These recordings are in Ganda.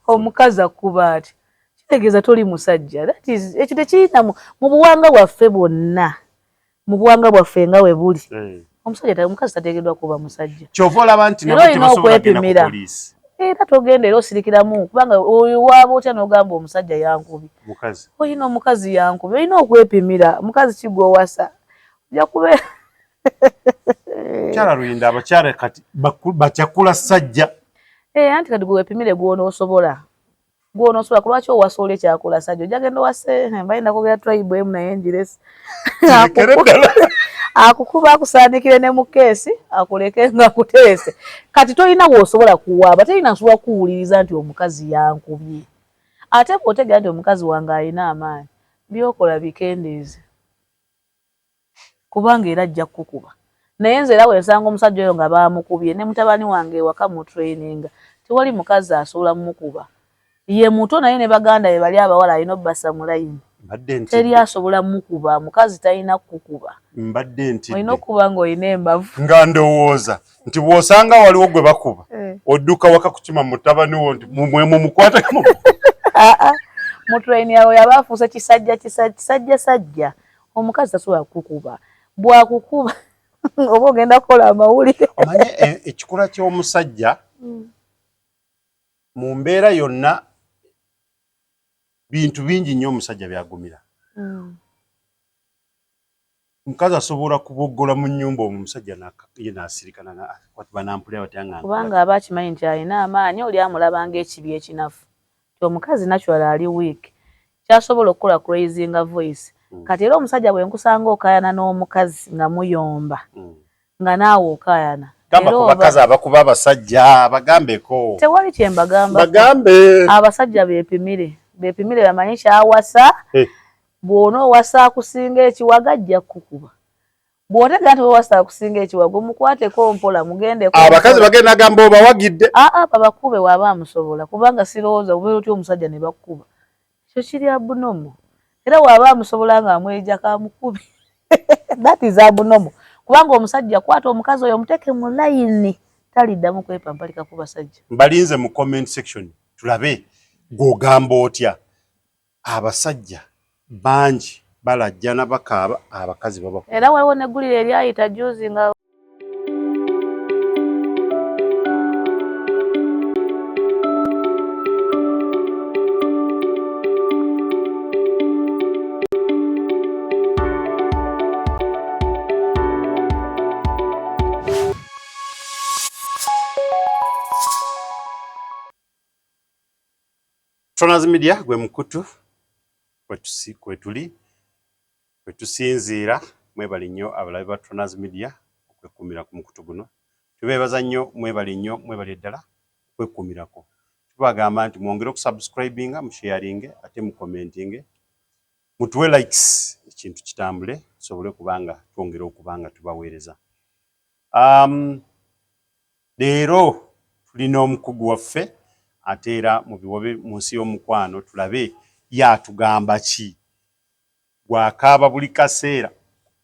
omukazi akuba ati kitegeeza toli musajja. That is ekyo tekiyita mu buwanga bwaffe bwonna, mu buwanga bwaffe nga we buli. Omusajja omukazi tateekeddwa kuba musajja. Kyova olaba nti nabo tebasobola kugenda ku poliisi. Era togenda era osirikiramu kubanga oyo waaba otya n'ogamba omusajja yankubi. Mukazi. Oyina omukazi yankubi, olina okwepimira. Mukazi kigwe owasa. Ojja kubeera. Kyala Luyinda abakyala kati bakyakula sajja. Anti kati gwe wepimire gw'onoosobola. Gw'onoosobola kulwaki owasa oli ekyakula sajja. Ojja genda owase mbayinda kogera tribe emu naye njiresi. Akukuba akusaanikire ne mu keesi akuleke nga kuteese. Kati tolina w'osobola kuwaaba, tolina nsobola kuwuliriza nti omukazi yankubye. Ate bw'otegera nti omukazi wange alina amaanyi, by'okola bikendeeze. Kubanga era ajja kukuba. Naye nze era bw'ensanga omusajja oyo nga baamukubye ne mutabani wange ewaka mu training, tewali mukazi asobola mumukuba. Ye muto naye ne baganda be bali abawala alina obbasa mu layini. Teri asobola mukuba, mukazi talina kukuba. Mbadde ntidde. Olina okuba ng'olina embavu. Nga ndowooza nti bw'osanga waliwo gwe bakuba odduka waka kukima mutabani wo nti mumukwatemu. Mu training yawe yaba afuuse kisajja. Omukazi tasobola kukuba. Bwakukuba oba ogenda kukola amawulire. Omanye ekikula ky'omusajja mu mbeera yonna bintu bingi nnyo omusajja byagumira. Mukazi asobola kuboggola mu nnyumba omusajja ye n'asirikana banampulira batyanga. Kubanga aba akimanyi nti alina amaanyi oli amulaba ng'ekibi ekinafu. Omukazi natural ali weak. Kyasobola okukola crazinga voice. Kati era omusajja bwe nkusanga okayana n'omukazi nga muyomba. Nga naawe okayana. Gamba ku bakazi abakuba abasajja bagambeko. Tewali kye mbagamba. Bagambe. Abasajja beepimire. Beepimire bamanyi kyawasa. Bw'ona owasa akusinga ekiwaga ajja kukuba. Bw'otegera nti wewasa akusinga ekiwaga omukwateko mpola mugendeko. Abakazi bagenda gamba obawagidde. Babakube waaba amusobola kubanga sirowooza obeera otya omusajja ne bakuba. Kyo kiri abunomo. Era waaba amusobola nga amweja kamukubi. That is abunomo. Kubanga omusajja kwata omukazi oyo omuteke mu layini taliddamu kwepampalika ku basajja. Mbalinze mu comment section tulabe gogamba otya abasajja bangi balajjana bakaaba abakazi baba. Era waliwo neggulire eryayita juzi nga Tronas Media gwe mukutu kwetusinziira mwebali nnyo abalabi ba Tronas Media okwekuumira ku mukutu guno. Tubeebaza nnyo mwebali nnyo mwebali ddala okwekuumirako. Tubagamba nti mwongere okusubscribinga musharinge ate mukomentinge mutuwe likes ekintu kitambule tusobole kubanga twongere okubanga tubaweereza. Leero tulina omukugu waffe ate era mu biwobe mu nsi y'omukwano tulabe yatugamba ki gwakaaba buli kaseera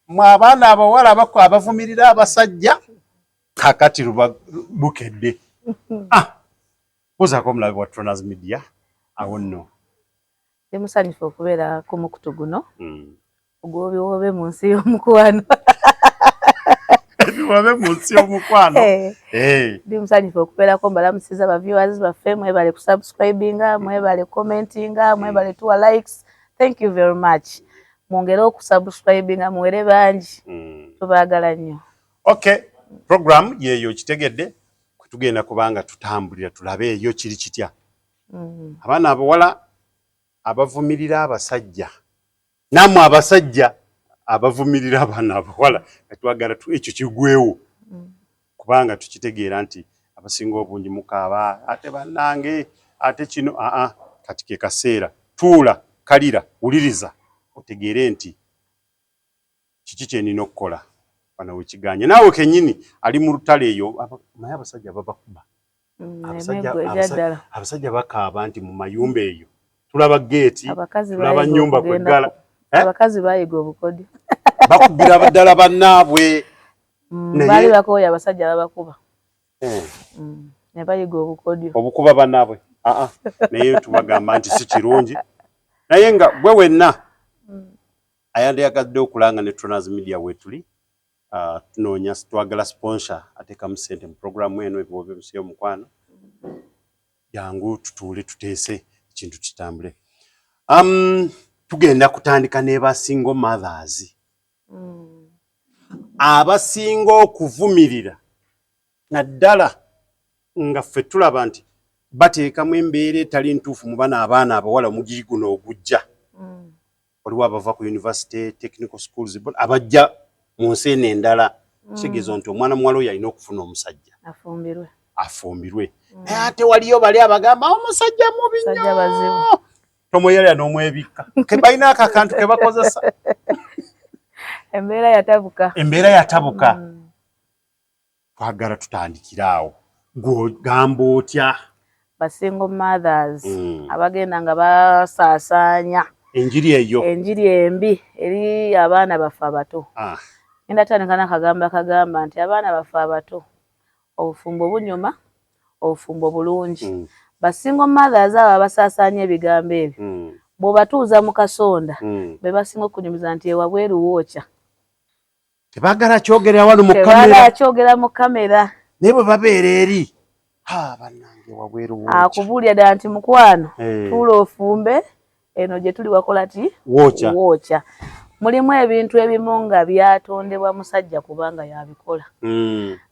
mwe abaana abawala abavumirira abasajja kakati bukedde. Ozaako omulabi wa Tronas Media awo nno. Ndi musanyufu okubeera ku mukutu guno ogw'obiwobe mu nsi y'omukwano. Ebiwobe mu nsi y'omukwano. Ndi musanyufu okubeerako mbalamusiza ba viewers baffe mwebale kusubscribinga mwebale commentinga mwebale tuwa likes. Thank you very much. Mwongere okusubscribinga muwere bangi. Tubaagala nnyo. Okay, program yeyo kitegedde tugenda kubanga tutambulira tulabe eyo kiri kitya. Abaana abawala abavumirira abasajja namwe abasajja abavumirira abaana abawala twagala ekyo kigwewo kubanga tukitegeera nti abasinga obungi mukaaba ate bannange ate kino kati ke kaseera tuula kalira wuliriza otegeere nti kiki kye nina okukola bana wekiganye naawe kenyini ali mu lutale eyo naye abasajja babakuba. Abasajja bakaaba nti mu mayumba eyo tulaba geeti tulaba nnyumba kweggala. Abakazi bayiga obukodyo bakubira ddala bannaabwe. Baali bakooya abasajja babakuba. Ne bayiga obukodyo. Obukuba bannaabwe. naye tubagamba nti si kirungi naye nga gwe wenna ayandiyagadde okulanga ne Tronaz Media wetuli tunoonya twagala sponsor ateekamu ssente mu programu eno ebiwobe bisi y'omukwano jangu tutuule tuteese ekintu kitambule. Tugenda kutandika ne single mothers abasinga okuvumirira naddala nga ffe tulaba nti bateekamu embeera etali ntuufu mu abaana abawala omugiri guno ogujja. Waliwo abava ku university technical schools abajja mu nsi eno endala kitegeeza nti omwana muwala oyo alina okufuna omusajja afumbirwe naye ate waliyo bali abagamba omusajja mubi nnyo tomweyalira n'omwebikka balina ako akantu ke bakozesa embeera yatabuka twagala tutandikira awo gamba otya basingle mothers abagenda nga basaasaanya enjiri embi eri abaana baffe abato. Ngenda tandika n'akagamba nti abaana baffe abato obufumbo bunyuma obufumbo bulungi. Basingle mothers abo abasaasaanya ebigambo ebyo bw'obatuuza mu kasonda be basinga okunyumiza nti ewabweru wookya tebaagala kyogera mu kamera naye bwe babeera eri bannange wabweru wookya akubuulira ddala nti mukwano tuula ofumbe eno gye tuli wakola ti wookya. Mulimu ebintu ebimu nga byatondebwa musajja kubanga yabikola.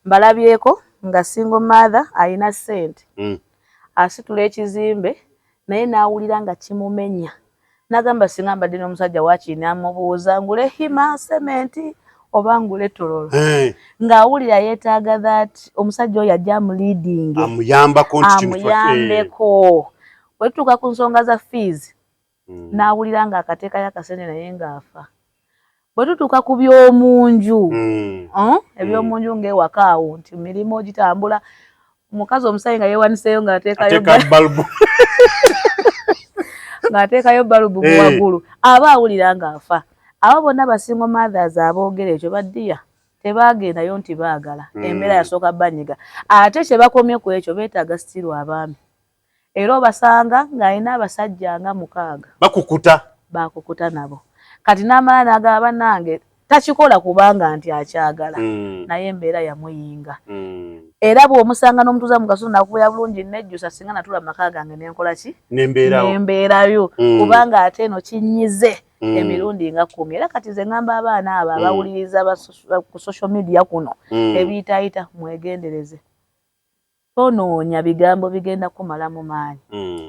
Mbalabyeko nga single mother alina ssente asitula ekizimbe naye n'awulira nga kimumenya n'agamba singa mbadde n'omusajja waakiri n'amubuuza ngule hima sementi oba ngule tololo ng'awulira yeetaaga that omusajja oyo ajja amuliidinge amuyambeko. Bwe tutuuka ku nsonga za fees n'awulira ng'akateekayo akasente naye ng'afa. Bwe tutuuka ku by'omunju eby'omunju ng'ewaka awo nti mirimu gitambula omukazi omusajja nga yeewaniseeyo ng'ateekayo balubu mu waggulu aba awulira ng'afa. Abo bonna basingle mothers aboogera ekyo baddiya tebaagendayo nti baagala embeera yasooka banyiga ate kye bakomye ku ekyo beetaaga sitiru abaami era obasanga ng'alina abasajja nga 6 bakukuta nabo kati n'amala n'agaba bannange takikola kubanga nti akyagala naye embeera yamuyinga. Era bw'omusanga n'omutuuza mu kasonda nakubeera bulungi nejjusa singa natula maka gange nenkola ki nembeerayo kubanga ate eno kinyize emirundi nga 10. Era kati ze ngamba abaana abo abawuliriza ku social media kuno ebiyitaayita mwegendereze. Tonoonya bigambo bigenda kumala mu maanyi.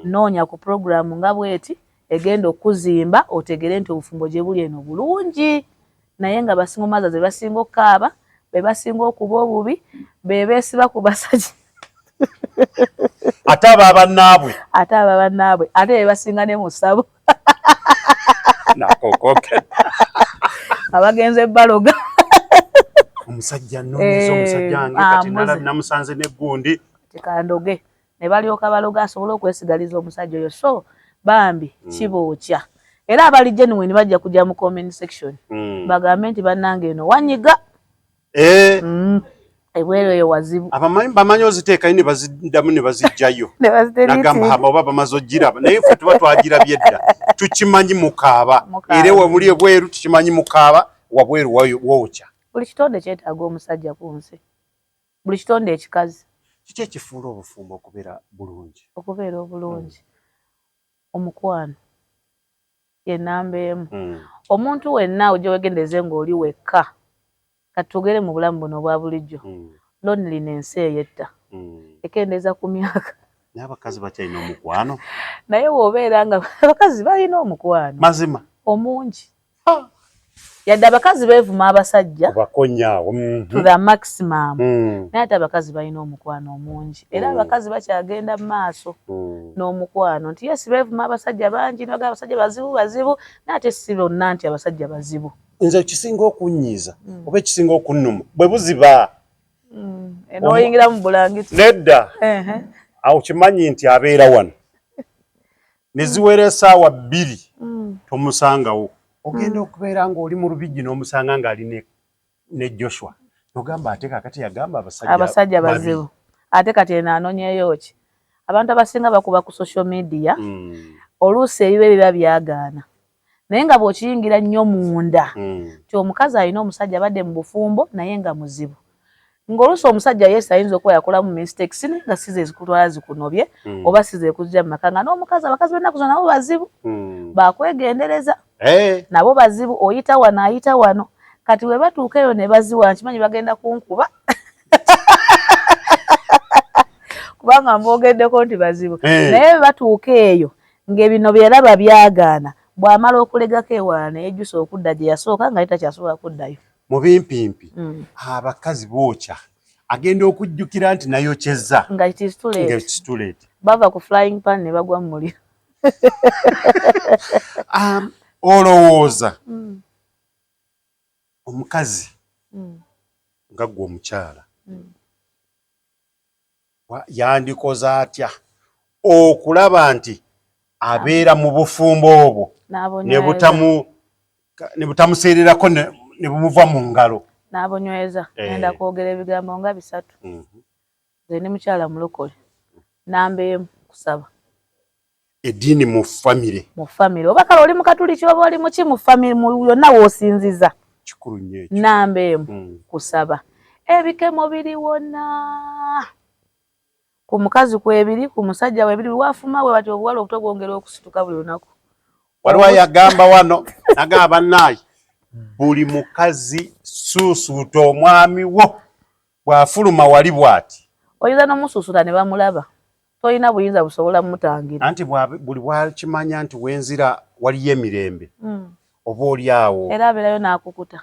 Noonya ku programu nga bweti egenda okuzimba otegere nti obufumbo gye buli eno bulungi naye nga basingle mothers be basinga okukaaba be basinga okuba obubi be beesiba ku basajja ate abo bannaabwe ate be basinga ne mu ssabo abagenze baloga omusajja nnoonyeza omusajja wange kati namusanze n'eggundi tikandoge ne balyoka baloga asobole okwesigaliza omusajja oyo. So bambi kibookya era abali genuine bajja kujja mu comment section bagambe nti bannange eno wanyiga ebweru eyo wazibu bamanyi oziteekayo ne baziddamu ne bazijjayo nagamba haba oba bamaze ogiraba naye ffe tuba twagirabye dda tukimanyi mukaaba era wemuli ebweru tukimanyi mukaaba wabweru wookya. Buli kitonde kyetaaga omusajja ku nsi buli kitonde ekikazi kiki ekifuula obufumbo okubeera obulungi omukwano ye nnamba emu. Omuntu wenna ojja wegendeze ng'oli wekka kati tugere mu bulamu buno obwa bulijjo loneliness eyetta ekendeeza ku myaka n'abakazi bakyalina omukwano naye w'obeera nga abakazi balina omukwano mazima omungi yadde abakazi beevuma abasajja bakonyaawo to the maximum naye ate abakazi balina omukwano omungi era abakazi bakyagenda mu maaso n'omukwano nti yesi beevuma abasajja bangi naga abasajja bazibu naye ate si bonna nti abasajja bazibu. Nze kisinga okunyiiza oba ekisinga okunnuma bwe buziba n'oyingira mu bulangiti nedda awo kimanyi nti abeera wano ne ziwera essaawa 2 tomusangawo ogenda okubeera ng'oli mu lubijji n'omusanga ng'ali ne Joshua ogamba ate kakati yagamba abasajja bazibu ate kati eno anonyeyo ki abantu abasinga bakuba ku social media oluusi ebibe biba byagaana naye nga bw'okiyingira nnyo munda ti omukazi alina omusajja abadde mu bufumbo naye nga muzibu ng'oluusi omusajja yesu ayinza okuba yakolamu mistakes naye nga size ezikutwala zikunobye oba size ekuzija mu maka nga n'omukazi abakazi b'ennaku zino nabo bazibu bakwegendereza nabo bazibu oyita wano ayita wano kati we batuuka eyo ne baziwa nkimanyi bagenda kunkuba kubanga mbogeddeko nti bazibu naye we batuuka eyo ng'ebino byeraba byagaana bw'amala okulegako ewala naye ejjusa okudda gye yasooka nga takyasobola kuddayo mu bimpimpi abakazi bookya agenda okujjukira nti nayokyezza nga kitulete bava ku flying pan ne bagwa mu muliro olowooza omukazi nga ggwe omukyala yandikoze atya okulaba nti abeera mu bufumbo obwo ne butamuseererako ne bumuva mu ngalo n'abunyweza ngenda kwogera ebigambo nga 3 nze ndi mukyala mulokole namba emu kusaba eddiini mu famire oba kale oli mu katuliki oba oli muki mu famire yonna w'osinziza kikulu nnyo ekyo namba emu kusaba ebikemo biri wonna ku mukazi kwebiri ku musajja webiri wafuma we bati obuwala okutogongera okusituka buli lunaku waliwo yagamba wano nagamba naye buli mukazi suusuuta omwami wo bw'afuluma wali bw'ati oyinza n'omusuusuta ne bamulaba tolina buyinza busobola mutangira anti buli bwakimanya nti wenzira waliyo emirembe oba oli awo era abeerayo n'akukuta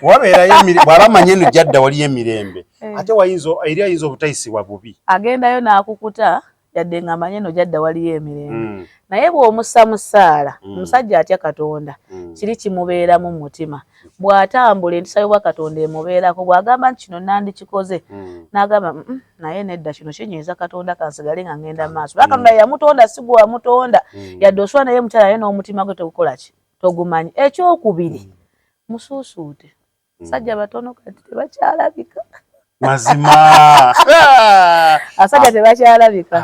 bw'aba amanye eno jadda waliyo emirembe ate eri ayinza obutayisibwa bubi agendayo n'akukuta yadde nga amanye eno jadda waliyo emirembe naye bw'omussa mu ssaala omusajja atya Katonda kiri kimubeera mu mutima bw'atambula entisa y'obwa Katonda emubeerako bw'agamba nti kino nandikikoze n'agamba naye nedda kino kinyiiza Katonda kansigale nga ngenda maaso Katonda yamutonda si gwe wamutonda yadde osula naye mukyala naye n'omutima gwe tegukola ki togumanyi ekyokubiri musuusuute sajja batono kati tebakyalabika mazima asajja tebakyalabika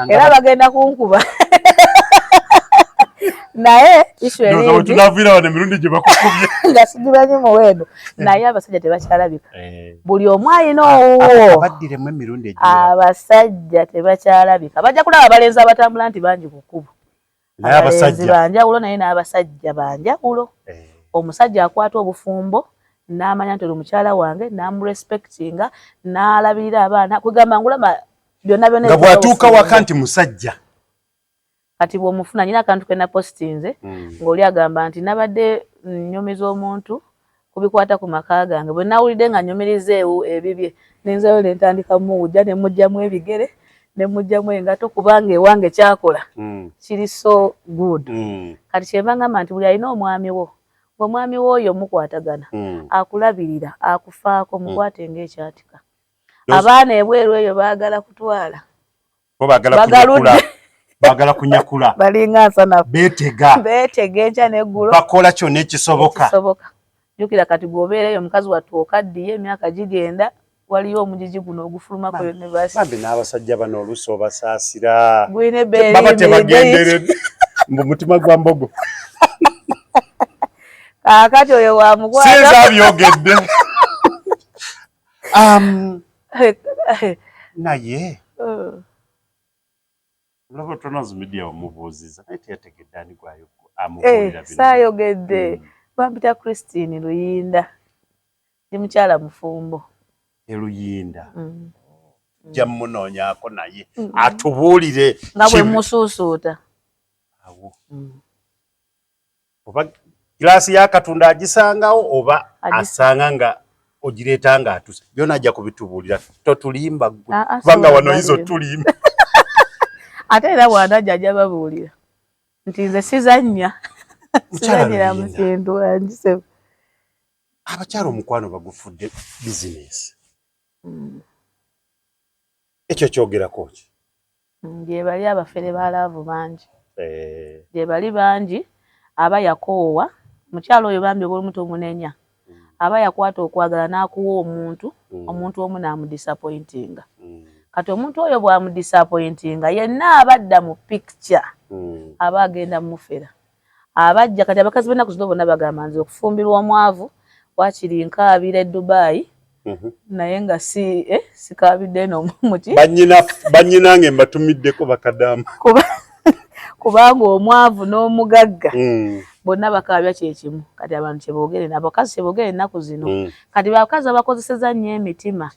era bagenda kunkuba naye nga sigimanyi muwendo naye abasajja tebakyalabika buli omu alina owuwo abasajja tebakyalabika bajja kulaba abalenzi abatambula nti bangi ku kkubo abalenzi banjawulo naye n'abasajja banjawulo omusajja akwata obufumbo n'amanya nti oli mukyala wange n'amurespectinga n'alabirira abaana kwegamba ngulama byonna byonna nga bw'atuuka waka nti musajja kati bw'omufuna nyina akantu ke napositinze ng'oli agamba nti nabadde nnyumiza omuntu kubikwata ku maka gange bwe nawulidde nga nnyumiriza ebibye nenzayo ne ntandika muwujja ne mujjamu ebigere ne mujjamu engato kubanga ewange kyakola kiri so good kati kyemba ngamba nti buli alina omwami wo omwami w'oyo mukwatagana akulabirira akufaako mukwate ng'ekyatika abaana ebweru eyo baagala kutwala baagala kunyakula balinga nsanafu beetega enkya n'eggulo bakola kyonna ekisoboka jjukira kati bw'obeera eyo omukazi wattu okaddiye emyaka gigenda waliyo omugigi guno ogufulumako yunivasite bambi n'abasajja bano oluusi obasaasira gwine ebbeeri baba tebagenderedde mbu mutima gwa mbogo kakati oyo wamukwata sinza byogedde naye olaba tonazi midiya wamubuuziza naye teyategedde ani gwayo amubuulira bino saayogedde bampita Christine Luyinda ndi mukyala mufumbo Luyinda jja mmunoonyaako naye atubuulire nga bwe musuusuuta awo oba giraasi ya Katonda agisangawo oba asanga nga ogireeta nga atuse byonna ajja kubitubuulira totulimba kubanga wano yizo tulimba ate era bw'anajja ajja babuulira nti nze sizannya sizannyira mu kintu anjise abakyala omukwano bagufudde bizinesi ekyo kyogerako ki gye bali abafere balaavu bangi gye bali bangi aba yakoowa mukyalo oyo bambi oba omuto omunenya aba yakwata okwagala n'akuwa omuntu omu n'amudisappointinga kati omuntu oyo bwamu disappointinga yenna abadda mu picture aba agenda mufera abajja kati abakazi bena kuzino bonna bagamba nze okufumbirwa omwavu wakiri nkaabira Dubai naye nga sikaabidde no muti banyinange mbatumiddeko bakadamu kubanga omwavu n'omugagga bonna bakaabya kyekimu kati abantu kyeboogere n'abakazi kyeboogere ennaku zino kati bakazi abakozeseza nnyo emitima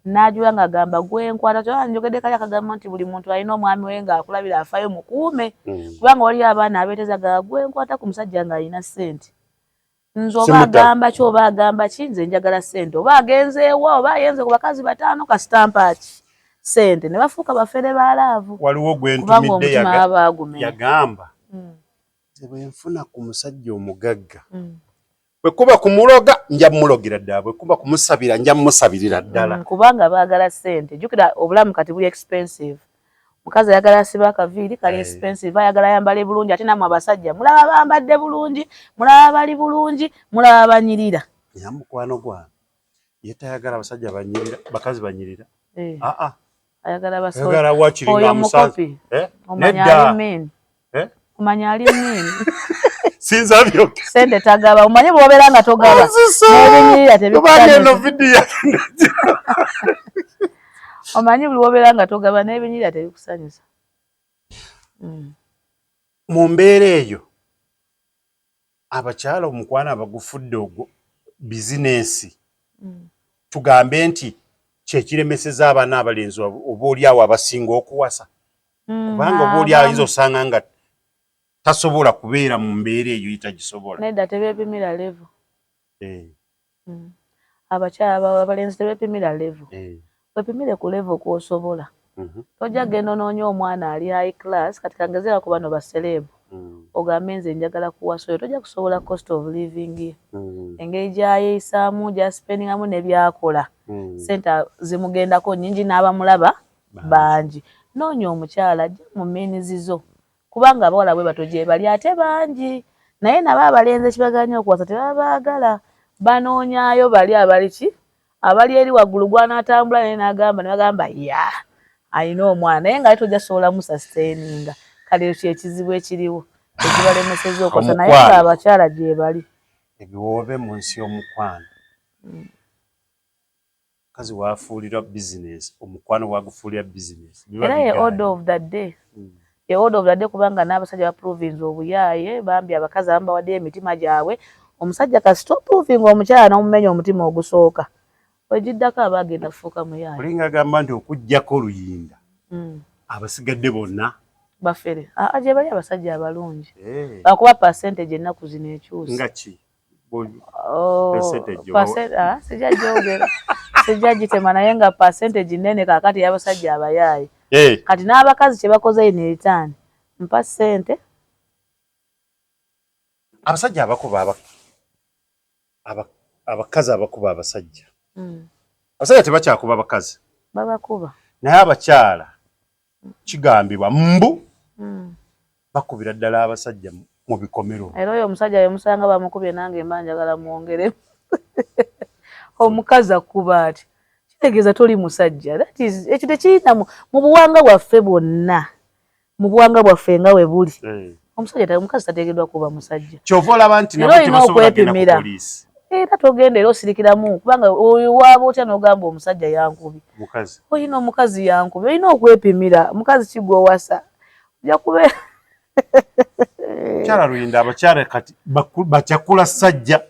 n'ajula ng'agamba gwenkwata kyoanjogedde kali akagamba nti buli muntu alina omwami we ng'akulabira afaayo mukuume kubanga waliyo abaana abeeteza gaba gwenkwata ku musajja ng'alina ssente nze oba agamba ki oba agamba ki nze njagala ssente oba agenzeewa oba ayenze ku bakazi 5 kasitampaaki ssente ne bafuuka bafere balaavu waliwo gwentumidde yagamba nze bwe nfuna ku musajja omugagga bwe kuba kumuloga nja mulogera ddala bwe kuba kumusabira nja musabirira ddala kubanga baagala ssente jjukira obulamu kati buli expensive mukazi ayagala asiba akaviiri kali expensive ayagala ayambale bulungi ate namwe abasajja mulaba bambadde bulungi mulaba bali bulungi mulaba banyirira mukwano gwange ye tayagala abasajja banyirira bakazi banyirira ayagala ayagala wakiringa musazi omanya ali mini sinza byo sente tagaba omanye bw'obeera nga togaba n'ebinyirira tebikusanyusa omanyi buli bw'obeera nga togaba n'ebinyirira tebikusanyusa mu mbeera eyo abakyala omukwana abagufudde ogwo bizinensi tugambe nti kyekiremeseza abaana abalenzi oba oliawo abasinga okuwasa kubanga oba oliawo ayinza osanga nga tasobola kubeera mu mbeera eyo yitagisobola nedda tebeepimira level abakyala abalenzi tebeepimira level wepimire ku level kwosobola tojja genda onoonya omwana ali high class kati kangezera ku bano baserebu ogambe nze njagala kuwasa oyo tojja kusobola cost of living ye engeri gyayeyisaamu gyasipendingamu nebyakola sente zimugendako nnyingi n'abamulaba bangi noonya omukyala ajja mu minizizo kubanga abawala bwe bato gye bali ate bangi naye nabo abalenzi ekibaganya okuwasa tebabaagala banoonyaayo bali abali ki abali eri waggulu gw'anaatambula naye n'agamba ne bagamba ya ayina omwana naye nga tojja sobola musastaininga kale kyekizibu ekiriwo ekibalemeseza okwasa naye nga abakyala gye bali ebiwoobe mu nsi y'omukwano kazi waafuulira bizinesi omukwano waagufuulira bizinesi era ye order of the day ye order of the day kubanga n'abasajja baprovince obuyaaye bambi abakazi abamu bawaddeyo emitima gyabwe omusajja kasita oprovinga omukyala n'omumenya omutima ogusooka wegiddako aba agenda kufuuka muyaaye olinga agamba nti okuggyako oluyinda abasigadde bonna bafere gye bali abasajja abalungi bakuba percentage ennaku zino ekyusa nga ki sijajogera sijagitema naye nga percentage nene kakati y'abasajja abayaaye kati n'abakazi kye bakoze ino eritaani mpa ssente abasajja abakuba abakazi abakuba abasajja abasajja tebakyakuba abakazi babakuba naye abakyala kigambibwa mbu bakubira ddala abasajja mu bikomero era oyo omusajja yemusanga bamukubye nange mba njagala mwongere omukazi akuba ati kitegeeza toli musajja ekyo tekiyita mu buwanga bwaffe bwonna mu buwanga bwaffe nga we buli omusajja omukazi tateekeddwa kuba musajja kyova olaba nti nabo tebasobola kugenda ku poliisi era togenda era osirikiramu kubanga oyo waaba otya n'ogamba omusajja yankubi oyina omukazi yankubi olina okwepimira omukazi kigwowasa ojja kubeera kyala luyinda abakyala kati bakyakula sajja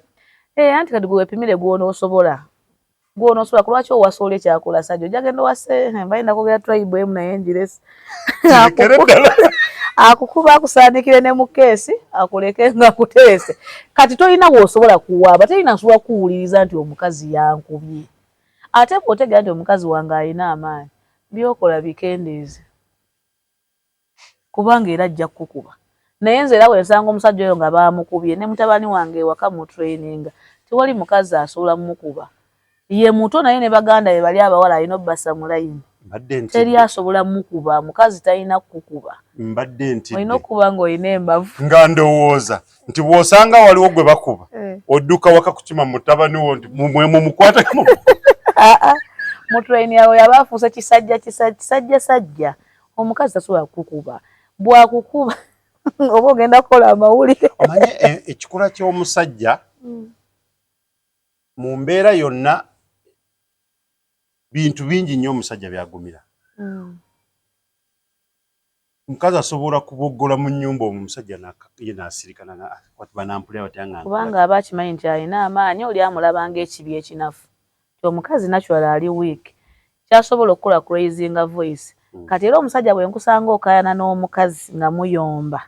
anti kati gwe wepimire gw'onoosobola kulwaki owasa oli ekyakola sajja ojja genda owase mbayinda kogera tribe emu naye njiresi akukuba akusaanikire ne mu keesi akuleke nga kuteese kati tolina bw'osobola kuwaaba tolina nsobola kuwuliriza nti omukazi yankubye ate bw'otegera nti omukazi wange alina amaanyi byokola bikendeeze kubanga era ajja kukuba naye nze era bwensanga omusajja oyo nga baamukubye ne mutabani wange ewaka mu traininga tewali mukazi asobola mumukuba ye muto naye ne baganda be bali abawala alina obbasa mu layini teri asobola mukuba mukazi talina kukuba mbadde nti olina okuba ng'olina embavu nga ndowooza nti bw'osanga waliwo gwe bakuba odduka waka kukima mutabani wo nti mwe mumukwatemu mu train yawe yabafuusa kisajja sajja omukazi tasobola kukuba bwakukuba oba ogenda kukola amawulire omanye ekikula ky'omusajja mu mbeera yonna bintu bingi nnyo omusajja byagumira omukazi asobola kuboggola mu nnyumba omusajja ye n'asirikana banampulira batyanga kubanga aba akimanyi nti alina amaanyi oli amulabanga ekibi ekinafu ti omukazi natural ali weak kyasobola okukola crazinga voice kati era omusajja bwe nkusanga okayana n'omukazi nga muyomba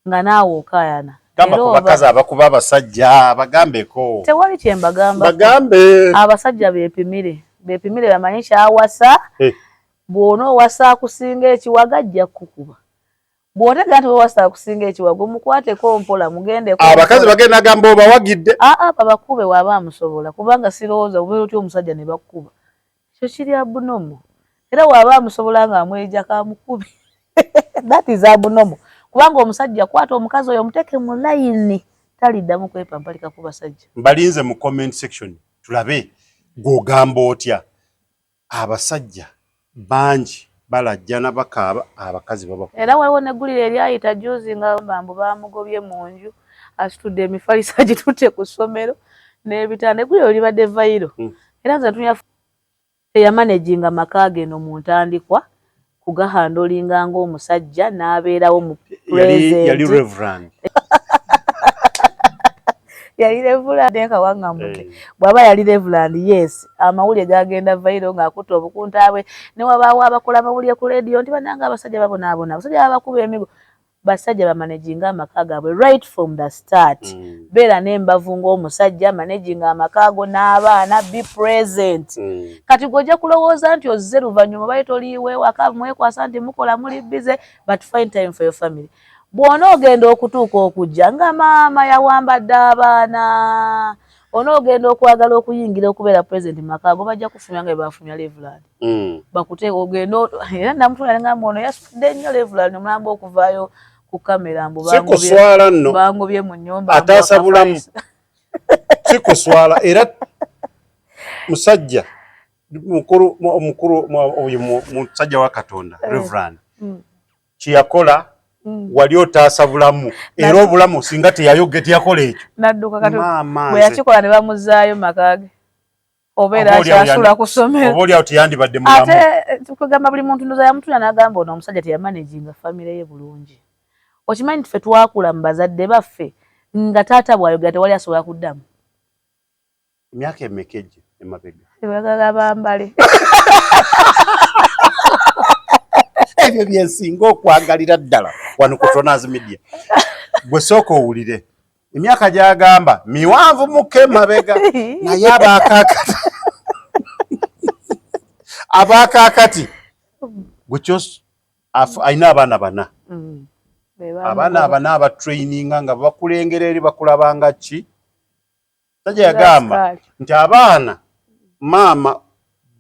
nga naawe okayana gamba ku bakazi abakuba abasajja bagambeko tewali kyembagamba bagambe abasajja beepimire bamanyi kyawasa bw'ona owasa akusinga ekiwaga ajja kukuba bw'otegera nti wewasa akusinga ekiwaga omukwateko mpola mugendeko abakazi bagenda gamba obawagidde babakube waaba amusobola kubanga sirowooza obeera otya omusajja ne bakkuba ekyo kiri abunomo era waaba amusobola nga amweja kamukubi that is abunomo kubanga omusajja kwata omukazi oyo omuteeke mu layini taliddamu kwepampalika ku basajja mbalinze mu comment section tulabe gw'ogamba otya abasajja bangi balajjana bakaaba abakazi babakuba era waliwo neggulire eryayita juzi nga mbambu bamugobye mu nju asitudde emifaliso agitutte ku ssomero n'ebitanda eggulire libadde vayiro era nze ntunya teyamanaginga maka geno mu ntandikwa kugahandolinga ng'omusajja n'abeerawo mu yali reverend yali Reverand Kawangamuge bwaba yali Reverand yes amawulire gagenda vairo ng'akutte obukuntaabwe ne wabaawo abakola amawulire ku radio nti bananga abasajja babonaabona abasajja babakuba emigo basajja bamanaginga amaka gaabwe right from the start beera n'embavu ng'omusajja managinga amaka ago n'abaana be present kati gojja kulowooza nti ozze luvannyuma baye toliiwe waka mwekwasa nti mukola muli bize but find time for your family bw'ona ogenda okutuuka okujja nga maama yawambadde abaana onoogenda okwagala okuyingira okubeera present maka ago bajja kufumya nga bebafumya Reverand bakute ogenda era namutula ngamba ono yasudde nnyo Reverand omulamba okuvaayo ku kamera mbu sikuswala nno bangobye mu nnyumba ataasa bulamu sikuswala era musajja omukulu oyo musajja wa Katonda Reverand kiyakola wali otaasa bulamu era obulamu singa teyakola ekyo nadduka kati bwe yakikola ne bamuzaayo makage obeera akyasula ku ssomero oba oliawo teyandibadde mulamu ate tukugamba buli muntu ndoza yamutula n'agamba ono omusajja teyamanaginga famire ye bulungi okimanyi ffe twakula mu bazadde baffe nga taata bw'ayogera tewali asobola kuddamu emyaka emeka egyo emabega ebagala bambale ebyo byensinga okwagalira ddala wano ku Tona's Media gwe sooka owulire emyaka gy'agamba miwanvu muke mabega naye abaakakati gwe kyos alina abaana bana abaana bana abatraininga nga bakulengera eri bakulabanga ki sajja yagamba nti abaana maama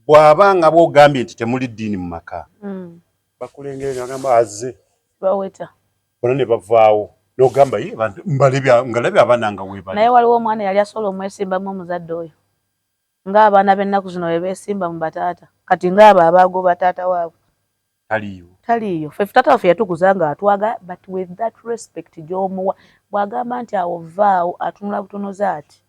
bw'abanga bw'ogambye nti temuli ddiini mu maka bakulengera eri bagamba azze baweta bona ne bavaawo n'ogamba ye ngalabye abaana nga weebali naye waliwo omwana yali asobola omwesimbamu omuzadde oyo ng'abaana b'ennaku zino bwe beesimba mu bataata kati ng'abo abaagoba taata waabwe taliiyo ffe taata waffe yatukuza ng'atwaga but with that respect gy'omuwa bw'agamba nti awo vaawo atunula butunuzi ati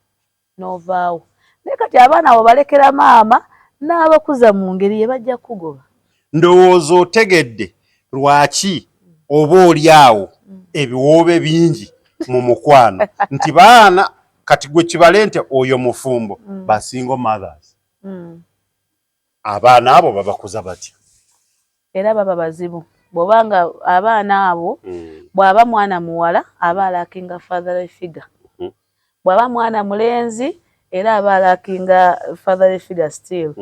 n'ovaawo naye kati abaana abo balekera maama n'abakuza mu ngeri ye bajja kugoba ndowooza otegedde lwaki oba oli awo ebiwoobe bingi mu mukwano nti baana kati gwe kibale nti oyo mufumbo basingo mothers abaana abo babakuza batya era baba bazibu bw'obanga abaana abo bw'aba mwana muwala aba alakinga father figure bw'aba mwana mulenzi era aba alakinga father figure still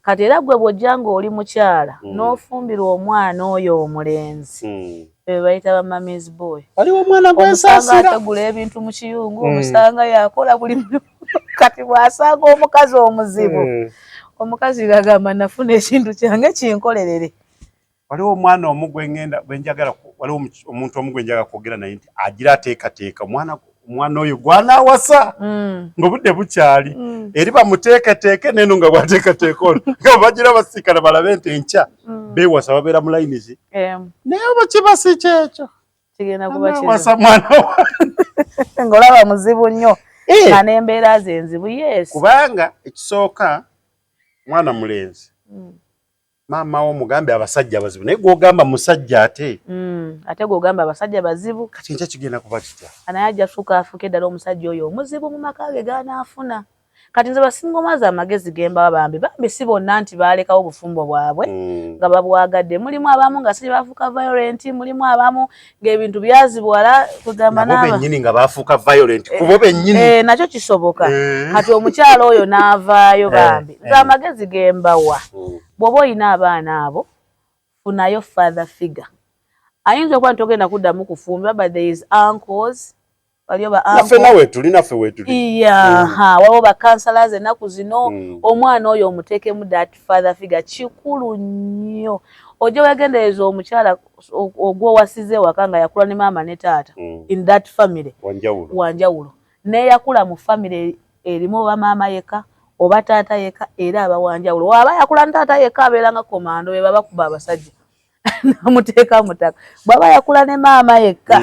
kati era gwe bw'ojja ng'oli mukyala n'ofumbirwa omwana oyo omulenzi bayita ba mami's boy waliwo omwana gwensaasira ategula ebintu mu kiyungu omusanga yakola buli kati bw'asanga omukazi omuzibu omukazi gagamba nafuna ekintu kyange kinkolerere waliwo omwana omu gwenjagala waliwo omuntu omu gwenjagala kwogera naye nti agira ateekateeka omwana omwana oyo gwanawasa ng'obudde bukyali eri bamuteeketeeke neno nga bwateekateeka ono nga bagira basiikana balabe nti enkya beewasa babeera mu layinizi naye oba kiba si kyekyo kigenda kuba wasa mwana ng'olaba muzibu nnyo nga n'embeera ze nzibu kubanga ekisooka mwana mulenzi maama wo mugambe abasajja bazibu naye gw'ogamba musajja ate gw'ogamba abasajja bazibu kati enkya kigenda kuba kitya naye ajja fuuka afuuke ddala omusajja oyo omuzibu mu maka ge g'anaafuna kati nze basinga omwazi amagezi gemba bambi si bonna nti baalekawo obufumbo bwabwe nga babwagadde mulimu abamu nga si bafuuka violent mulimu abamu ng'ebintu byazibwala kugamba nabo bennyini nga bafuuka violent kubo bennyini nakyo kisoboka kati omukyala oyo n'avaayo bambi nze amagezi gembawa bw'oba olina abaana abo funayo father figure ayinza okuba ntogenda kuddamu kufumba but there is uncles naffe nawe tuli naffe weetuli waliwo bakansalas ennaku zino omwana oyo omuteekemu that father figure kikulu nnyo ojja wegendereza omukyala ogwowasize waka nga yakula ne maama ne taata in that family wanjawulo neyakula mu family erimu oba maama yeka oba taata yeka era aba wanjawulo waba yakula ne taata yeka abeeranga komando be baba kuba abasajja namuteeka mutaka bwaba yakula ne maama yeka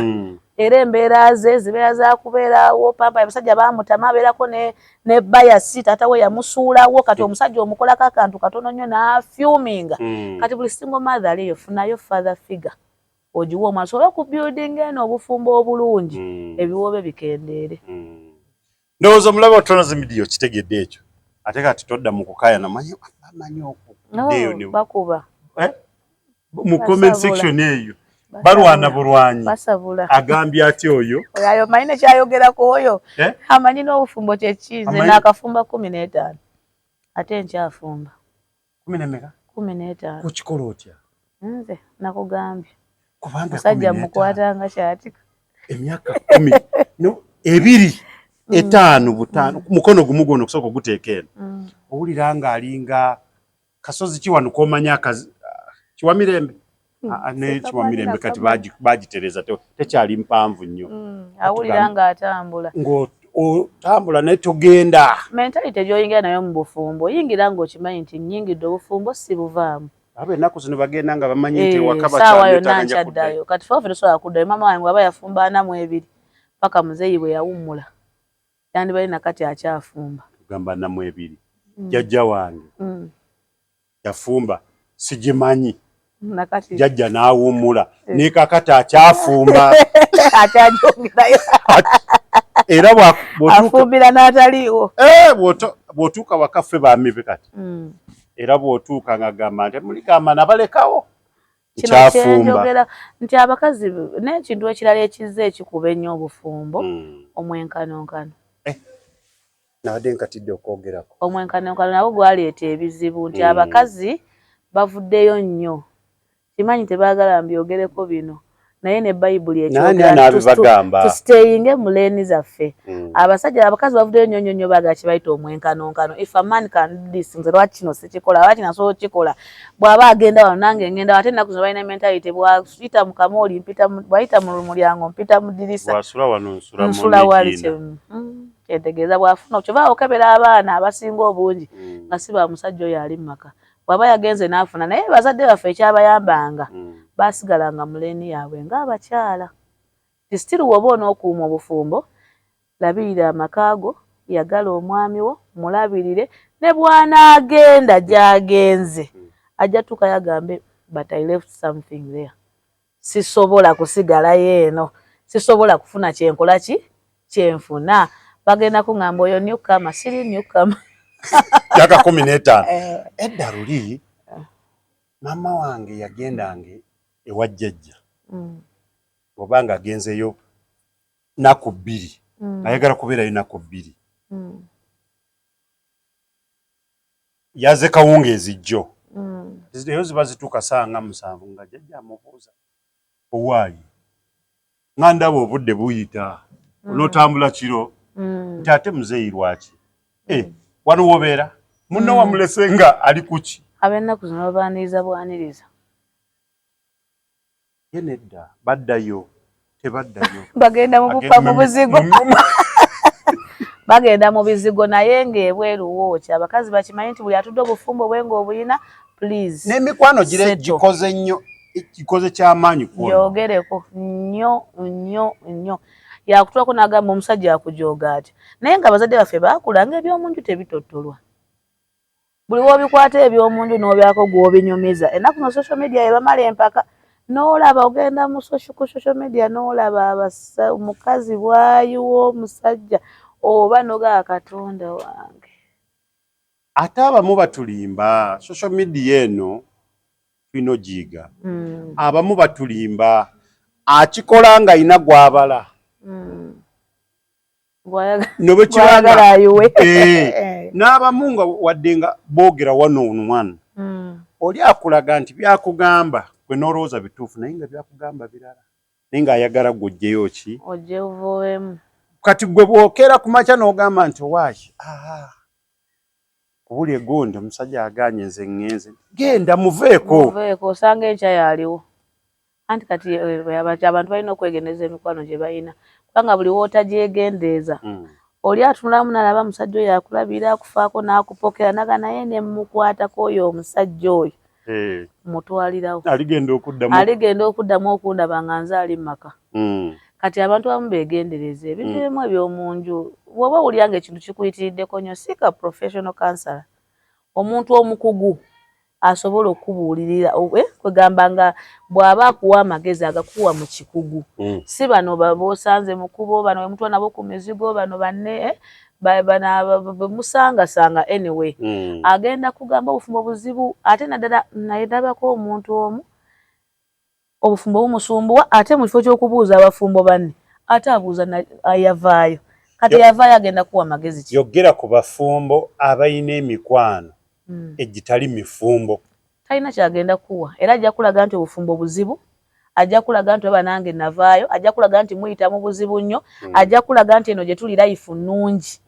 era embeera ze zibeera za kubeerawo pampa abasajja baamutama abeerako ne bayasi taata we yamusuulawo kati omusajja omukolako akantu katono nnyo n'afyuminga kati buli single mother aliyo funayo father figure ogiwa omwana sobola okubuilding eno obufumbo obulungi ebiwoobe bikendeere ndowooza omulabe otonozi midiyo kitegedde ekyo ate kati todda mu kukaayana manyi okuddeeyo bakuba mu comment section eyo balwana bulwanyi agambye ati oyo ayo manyi nekyayogerako oyo amanyi n'obufumbo kyekize n'akafumba 15 ate nkyafumba 15 kukikola otya nze nakugambye kubanga musajja mukwatanga kyatika emyaka 10 2 5 mukono gumu gwono okusooka oguteeka eno owulira nga alinga kasozi kiwanuka omanya kiwamirembe nekiwamirembe kati bagitereza tekyali mpanvu nnyo awulira nga atambula ng'otambula naye togenda mentalite gyoyingira nayo mu bufumbo oyingira ng'okimanyi nti nnyingidde obufumbo si buvaamu abo ennaku zino bagenda nga bamanyi nti saawa yonna nkyaddayo kati foofe tosobola kuddayo maama wange aba yafumba 42 paka muzeeyi bwe yawummula yandibali nakati akyafumba tugamba 42 jjajja wange yafumba sigimanyi jjajja n'awummula ne kakati akyafumba era afumbira n'ataliiwo bw'otuuka wakaffe bamibe kati era bw'otuuka nga gamba nti muligamba nabalekawo kyafumba nti abakazi n'ekintu ekirala ekizza ekikuba ennyo obufumbo omwenkanonkano nabadde nkatidde okwogerako omwenkanonkano nabo gwaleeta ebizibu nti abakazi bavuddeyo nnyo kimanyi tebaagala mbyogereko bino naye ne bayibuli ekyogera tusiteyinge mu leeni zaffe abasajja abakazi bavuddeyo nnyo nnyo baagala kye bayita omwenkanonkano if a man can do this nze lwaki kino sikikola lwaki nasobola okukikola bw'aba agenda wano nange ngenda ate ennaku zino balina mentality bwayita mu kamooli bwayita mu mulyango mpita mu ddirisa nsula wali kyentegeeza bw'afuna kyova okebera abaana abasinga obungi nga si ba musajja oyo ali mu maka bw'aba yagenze n'afuna naye bazadde baffe ekyabayambanga baasigalanga mu leeni yaabwe ng'abakyala tisitiru woba onookuuma obufumbo labirira amaka go yagala omwami wo mulabirire ne bw'anaagenda gy'agenze ajja tuuka yagambe but I left something there sisobola kusigalayo eno sisobola kufuna kyenkola kyenfuna bagenda kuŋŋamba oyo newcomer siri newcomer myaka 15 edda luli maama wange yagendanga ewa jjajja obanga agenzeyo naku 2 ayagala kubeerayo naku 2 yaze kawungeezi jjo eyo ziba zituuka saa nga 7 nga jjajja amubuuza owaayi nga ndaba obudde buyita onootambula kiro nti ate muzeeyi lwaki wano wobeera munno wamulese nga ali kuki ab'ennaku zino babaaniriza bwaniriza ye nedda baddayo tebaddayo bagenda mu bupa mu buzigo bagenda mu bizigo naye ng'ebweru wookya abakazi bakimanyi nti buli atudde obufumbo bwenga obuyina please n'emikwano gire gikoze nnyo gikoze ky'amaanyi kwona yogereko nnyo yakutulako n'agamba omusajja akujooga ati naye nga abazadde baffe baakula ng'ebyomunju tebitottolwa buli woobikwata ebyomunju n'obyako gw'obinyumiza ennaku no social media yebamala empaka n'olaba ogenda mu social media n'olaba omukazi bwayiwa omusajja oba nogaa Katonda wange ate abamu batulimba social media eno tulina ogiyiga abamu batulimba akikola nga ayina gwabala gwayagala ayiwe n'abamu nga wadde nga boogera one on one oli akulaga nti byakugamba gwe n'olowooza bituufu naye nga byakugamba birala naye ng'ayagala gw'ojjeyo ki ojjevowemu kati gwe bwokera ku makya n'ogamba nti owaki kubuli egundi omusajja aganye nze ŋŋenze genda muveeko osanga enkya yaliwo anti kati abantu balina okwegendereza emikwano gye balina kubanga buli wootagyegendeeza oli atunulamu nalaba musajja oyo akulabira akufaako n'akupokera naga naye ne mukwatako oyo omusajja oyo mutwalirawo aligenda okuddamu okundaba nga nze ali mumaka kati abantu abamu beegendereza ebintu ebimu eby'omunju bw'oba owulira ng'ekintu kikuyitiriddeko nnyo siika professional counselor omuntu omukugu asobola okubuulirira kwegamba nga bw'aba akuwa amagezi agakuwa mu kikugu si bano boosanze mu kkubo bano bemutwa nabo ku mizigo bano banne bemusangasanga anyway agenda kugamba obufumbo buzibu ate naddala naye ndabako omuntu omu obufumbo bumusumbuwa ate mu kifo ky'okubuuza abafumbo banne ate abuuza yavaayo kati yavaayo agenda kuwa magezi ki yogera ku bafumbo abalina emikwano egitali mifumbo talina kyagenda kuwa era ajja kulaga nti obufumbo buzibu ajja kulaga nti oba nange navaayo ajja kulaga nti muyita mu buzibu nnyo ajja kulaga nti eno gye tuli life nnungi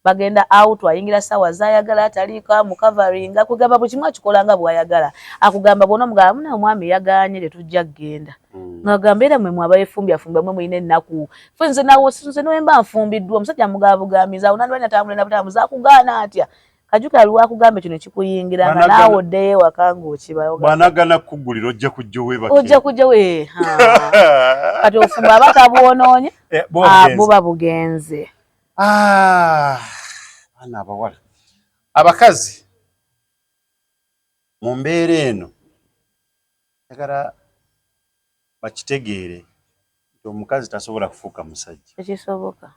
bagenda out ayingira ssaawa zaayagala ataliiko amukavaringa kugamba buli kimu akikola nga bw'ayagala akugamba bwona omugamba muna omwami yagaanye tetujja kgenda ngagamba era mwe mwaba yefumbyafumbya mwe mulina ennaku fe nze nawe mba nfumbiddwa omusajja mugabugamiza awo nandibali natambula nabutambuza akugaana atya kajuka lwakugamba kino kikuyingiranga naawe oddeyo ewaka ng'okibayo bw'anagana kuggulira ojja kujja owebake ojja kujja we kati ofumba aba tabwonoonye buba bugenze baana abawala abakazi mu mbeera eno njagala bakitegeere nti omukazi tasobola kufuuka musajja tekisoboka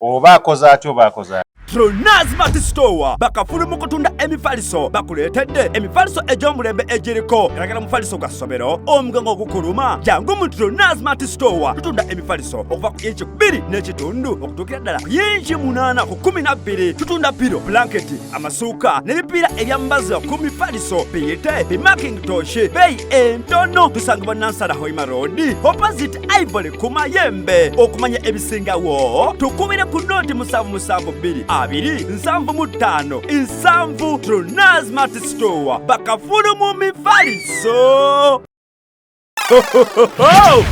oba akoze ati oba akoze ati Tronaz Mart Store bakafulu mu kutunda emifaliso bakuleetedde emifaliso egy'omulembe egiriko eragala mufaliso gwa ssomero omugango ogukuluma jangu mu Tronaz Mart Store tutunda emifaliso okuva ku inchi 2 n'ekitundu okutuukira ddala ku inchi 8 ku 12 tutunda piro blanketi amasuuka n'ebipiira ebyambaza ku mifaliso biyite bimakintosh beeyi entono tusangibwa Nansana Hoima Road opposite Ivory ku Mayembe okumanya ebisingawo tukubire ku noti 772 275 Nsanvu Tronaz Mart Store bakafulu mu mifaliso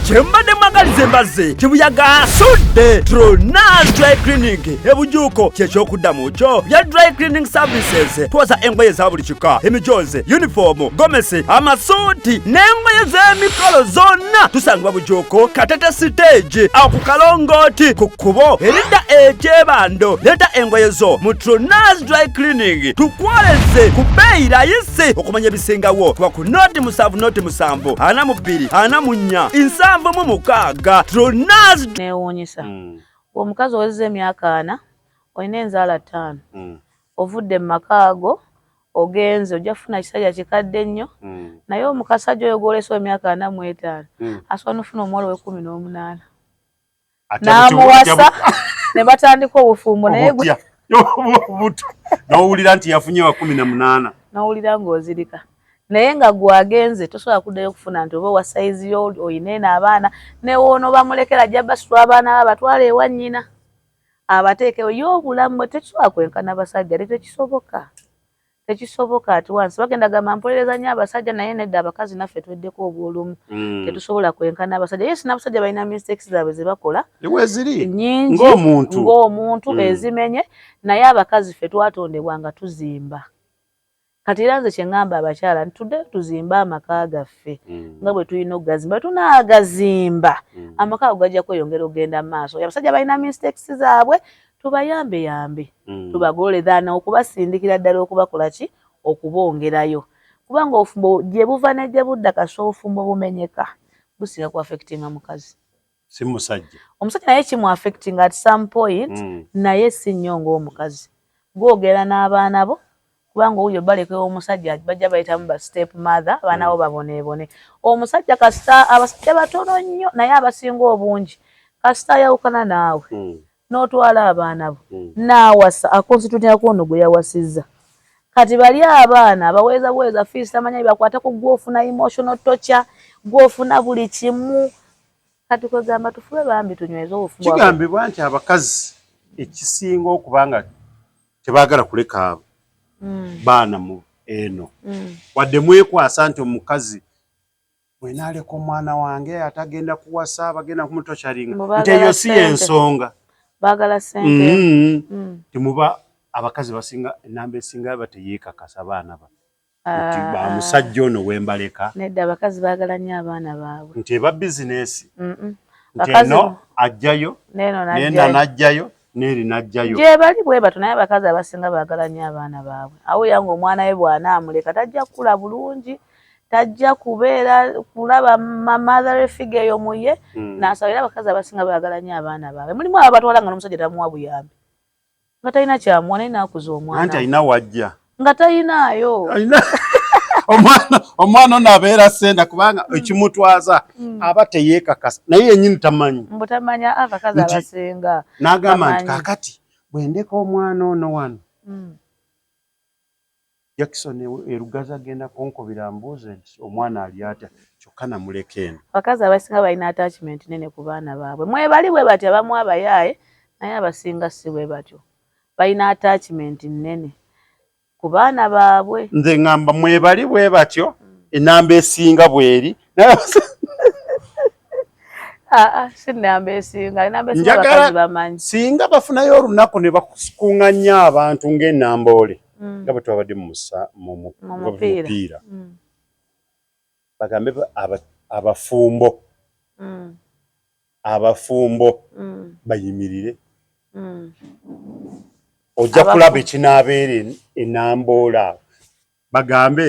Chembade magalize mbaze chibuyaga asudde Tronaz Dry Cleaning ebujuko kyekyokudamu kyo bya dry cleaning services twaza engoye za buli kika emijoze uniform gomesi amasuuti n'engoye z'emikolo zonna tusangibwa bujuko Katete stage akukalongoti ku kkubo eridda ekyebando leta engoye zo mu Tronaz Dry Cleaning tukwoleze ku bbeeyi layisi okumanya ebisingawo kuba ku noti 7 ana mu 2 ana munya insanvu mu mukaaga Tronaz neewuunyisa omukazi owezza emyaka 4 olina enzaala 5 ovudde mu makaago ogenze ojja kufuna kisajja kikadde nnyo naye omukasajja oyo gw'olesa emyaka 4 mu 5 asobola n'ofuna omuwala we18 n'amuwasa ne batandika obufumbo naye n'owulira nti yafunye wa 18 n'owulira ng'ozirika naye nga gwagenze tosobola kuddayo okufuna nti oba wa saizi yo oyina eno abaana newoono bamulekera ajja basitula abaana babatwala ewa nnyina abateekewo y'obulamu tekisobola kwenkana basajja tekisoboka tekisoboka ati wansi bagenda gamba mpolereza nnyo abasajja naye nedda abakazi naffe tweddeko obwolumu tetusobola kwenkana abasajja yes n'abasajja balina mistakes zaabwe ze bakola nnyingi ng'omuntu ezimenye naye abakazi ffe twatondebwa nga tuzimba kati era nze kye ngamba abakyala ntudde tuzimba amaka gaffe nga bwe tulina okugazimba tunaagazimba amaka ago gajja kweyongera okugenda mu maaso abasajja balina mistakes zaabwe tubayambe tubagolezana okubasindikira ddala okubakola ki okubongerayo kubanga ofumbo gye buva ne gye budda kasoofu ofumbo bumenyeka businga ku affectinga mukazi si musajja omusajja naye kimu affecting at some point naye si nnyo ng'omukazi gwogera n'abaana bo kubanga oyo balekwe omusajja bajja bayitamu ba step mother abaana bo baboneebone omusajja kasita abasajja batono nnyo naye abasinga obungi kasita ayawukana naawe n'otwala abaana bo n'awasa akonstitutionako ono gwe yawasizza kati bali abaana baweeza fees tamanyi bakwatako gw'ofuna emotional torture gw'ofuna buli kimu kati kwegamba tufube bambi tunyweze obufumbo kigambibwa nti abakazi ekisinga okubanga tebaagala kuleka baana mu eno wadde mwekwasa nti omukazi bwenaaleka omwana wange atagenda kuwasa bagenda kumutokyalinga nti eyo si ensonga baagala sente temuba abakazi basinga enamba esinga bateyeekakasa baana ba nti bamusajja ono wembaleka nedda abakazi baagala nnyo abaana baabwe nti eba bizinesi nti eno ajjayo nenda najjayo neri najjayo gye bali bwe bato naye abakazi abasinga baagala nnyo abaana baabwe awo yange omwana we bw'anaamuleka tajja kukula bulungi tajja kubeera kulaba mother figure eyo muye n'asabira abakazi abasinga baagala nnyo abaana baabwe mulimu abo batwala nga n'omusajja tamuwa buyambi nga talina kyamuwa naye naakuza omwana anti alina wajja nga talinaayo omwana ono abeera senda kubanga ekimutwaza aba teyeekakasa naye yennyini tamanyi mbutamanya abakazi abasinga n'agamba nti kaakati bwendeka omwana ono wano Jackson erugaza agenda kunkubira mbuuze nti omwana ali atya kyokka namuleka eno abakazi abasinga balina attachment nene ku baana baabwe mwebali bwe batyo abamu abayaaye naye abasinga si bwe batyo balina attachment nene ku baana baabwe nze ngamba mwebali bwe batyo enamba esinga bweri si nnamba esinga enamba esinga abakazi bamanyi singa bafunayo olunaku ne bakuŋŋanya abantu ng'ennamba ole nga bwe twabadde mu mupiira bagambe abafumbo bayimirire ojja kulaba ekinaabeera enamboola bagambe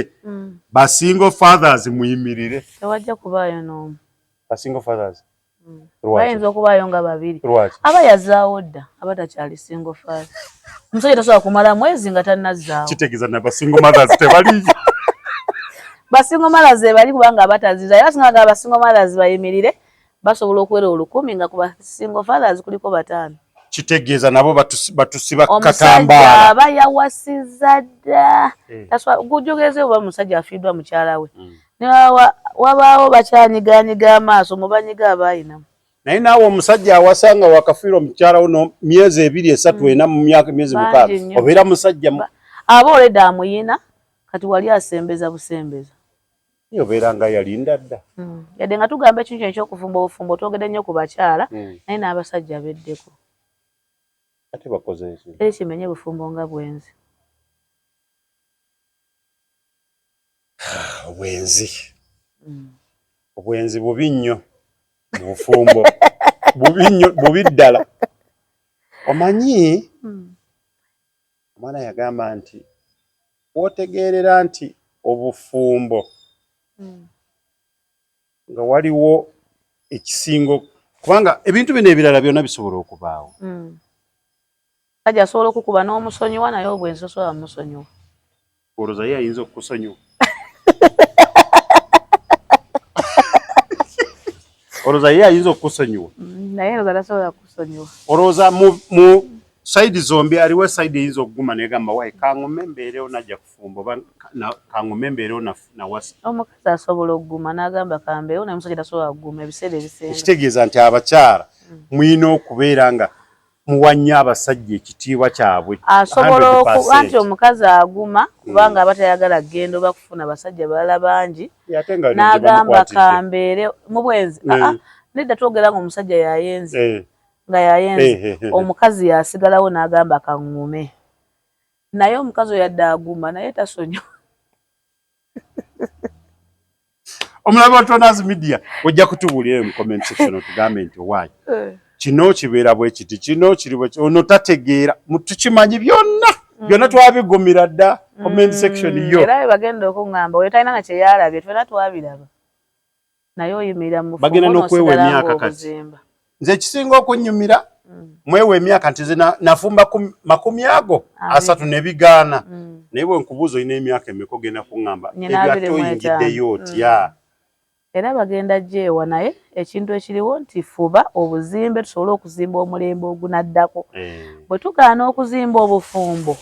ba single fathers muyimirire tewajja kubaayo n'omu ba single fathers bayinza okubaayo nga babiri aba yazaawo dda aba takyali single father omusajja tasobola kumala mwezi nga tannazaawo kitegeeza na ba single mothers tebali ba single mothers bali kubanga abataziza era singa ba single mothers bayimirire basobola okuwera 10 nga ku ba single fathers kuliko 5 kitegeeza nabo batusiba katambaala omusajja aba yawasizza dda gujogeze oba omusajja afiiddwa mukyala we wabaawo bakyanyigaanyiga amaaso mubanyiga abaayinamu naye naawe omusajja awasanga wakafiirwa omukyala wo myezi 2 3 4 mu myaka myezi 6 obeera musajja aba oleda amuyina kati wali asembeza busembeza obeera nga yalinda dda yadde nga tugamba ekintu ekyokufumba obufumbo twogedde nnyo ku bakyala naye n'abasajja beddeko ate bakoze eki eri kimenye bufumbo nga bwenzi obwenzi bubi nnyo mu bufumbo bubi ddala omanyi omwana yagamba nti wotegeerera nti obufumbo nga waliwo ekisingo kubanga ebintu bino ebirala byonna bisobola okubaawo kajja asobola okukuba n'omusonyiwa naye obwenzi osobola musonyiwa olowooza ye ayinza okukusonyiwa olowooza ye ayinza okukusonyiwa naye olowooza tasobola kukusonyiwa olowooza mu saidi zombi aliwo saidi eyinza okuguma negamba wayi kaŋŋume mbeerewo najja kufumba oba kaŋŋume mbeerewo nawasa omukazi asobola okuguma n'agamba kambeewo naye omusajja tasobola kuguma ebiseera ebisinga ekitegeeza nti abakyala mulina okubeera nga muwanya abasajja ekitiibwa kyabwe asobola okuba nti omukazi aguma kubanga abatayagala gendo bakufuna abasajja balala bangi n'agamba kambeere mu bwenzi nedda twogera nga omusajja yayenze nga yayenze omukazi yasigalawo n'agamba kaŋŋume naye omukazi oyo yadde aguma naye tasonyiwa. Omulabi wa Tonazi Media ojja kutubuulira mu comment section otugambe nti owaayi kino kibeera bwe kiti kino kiri bwe ono tategeera tukimanyi byonna twabigumira dda comment section yo era bagenda okuŋŋamba oyo talina na kye yalabye twena twabiraba naye oyimirira mu bagenda n'okwewa emyaka kati nze ekisinga okunnyumira mwewa emyaka nti nafumba 30 asatu ne bigaana naye bwe nkubuuza olina emyaka emeka ogenda kuŋŋamba ebyate oyingiddeyo otya era bagenda gyewa naye ekintu ekiriwo nti fuba obuzimbe tusobole okuzimba omulembe ogunaddako bwe tugaana okuzimba obufumbo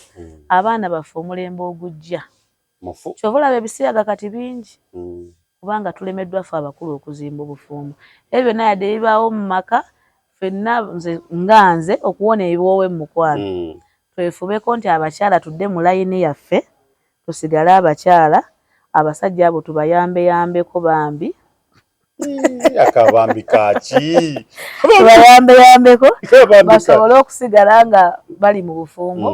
abaana baffe omulembe ogujja kyova olaba ebisiraga kati bingi kubanga tulemeddwa ffe abakulu okuzimba obufumbo ebyo byonna yadde bibaawo mu maka ffenna nze okuwona ebiwoowe mu mukwano twefubeko nti abakyala tudde mu layini yaffe tusigale abakyala abasajja abo tubayambeyambeko bambi akabambi kaki tubayambeyambeko basobole okusigala nga bali mu bufumbo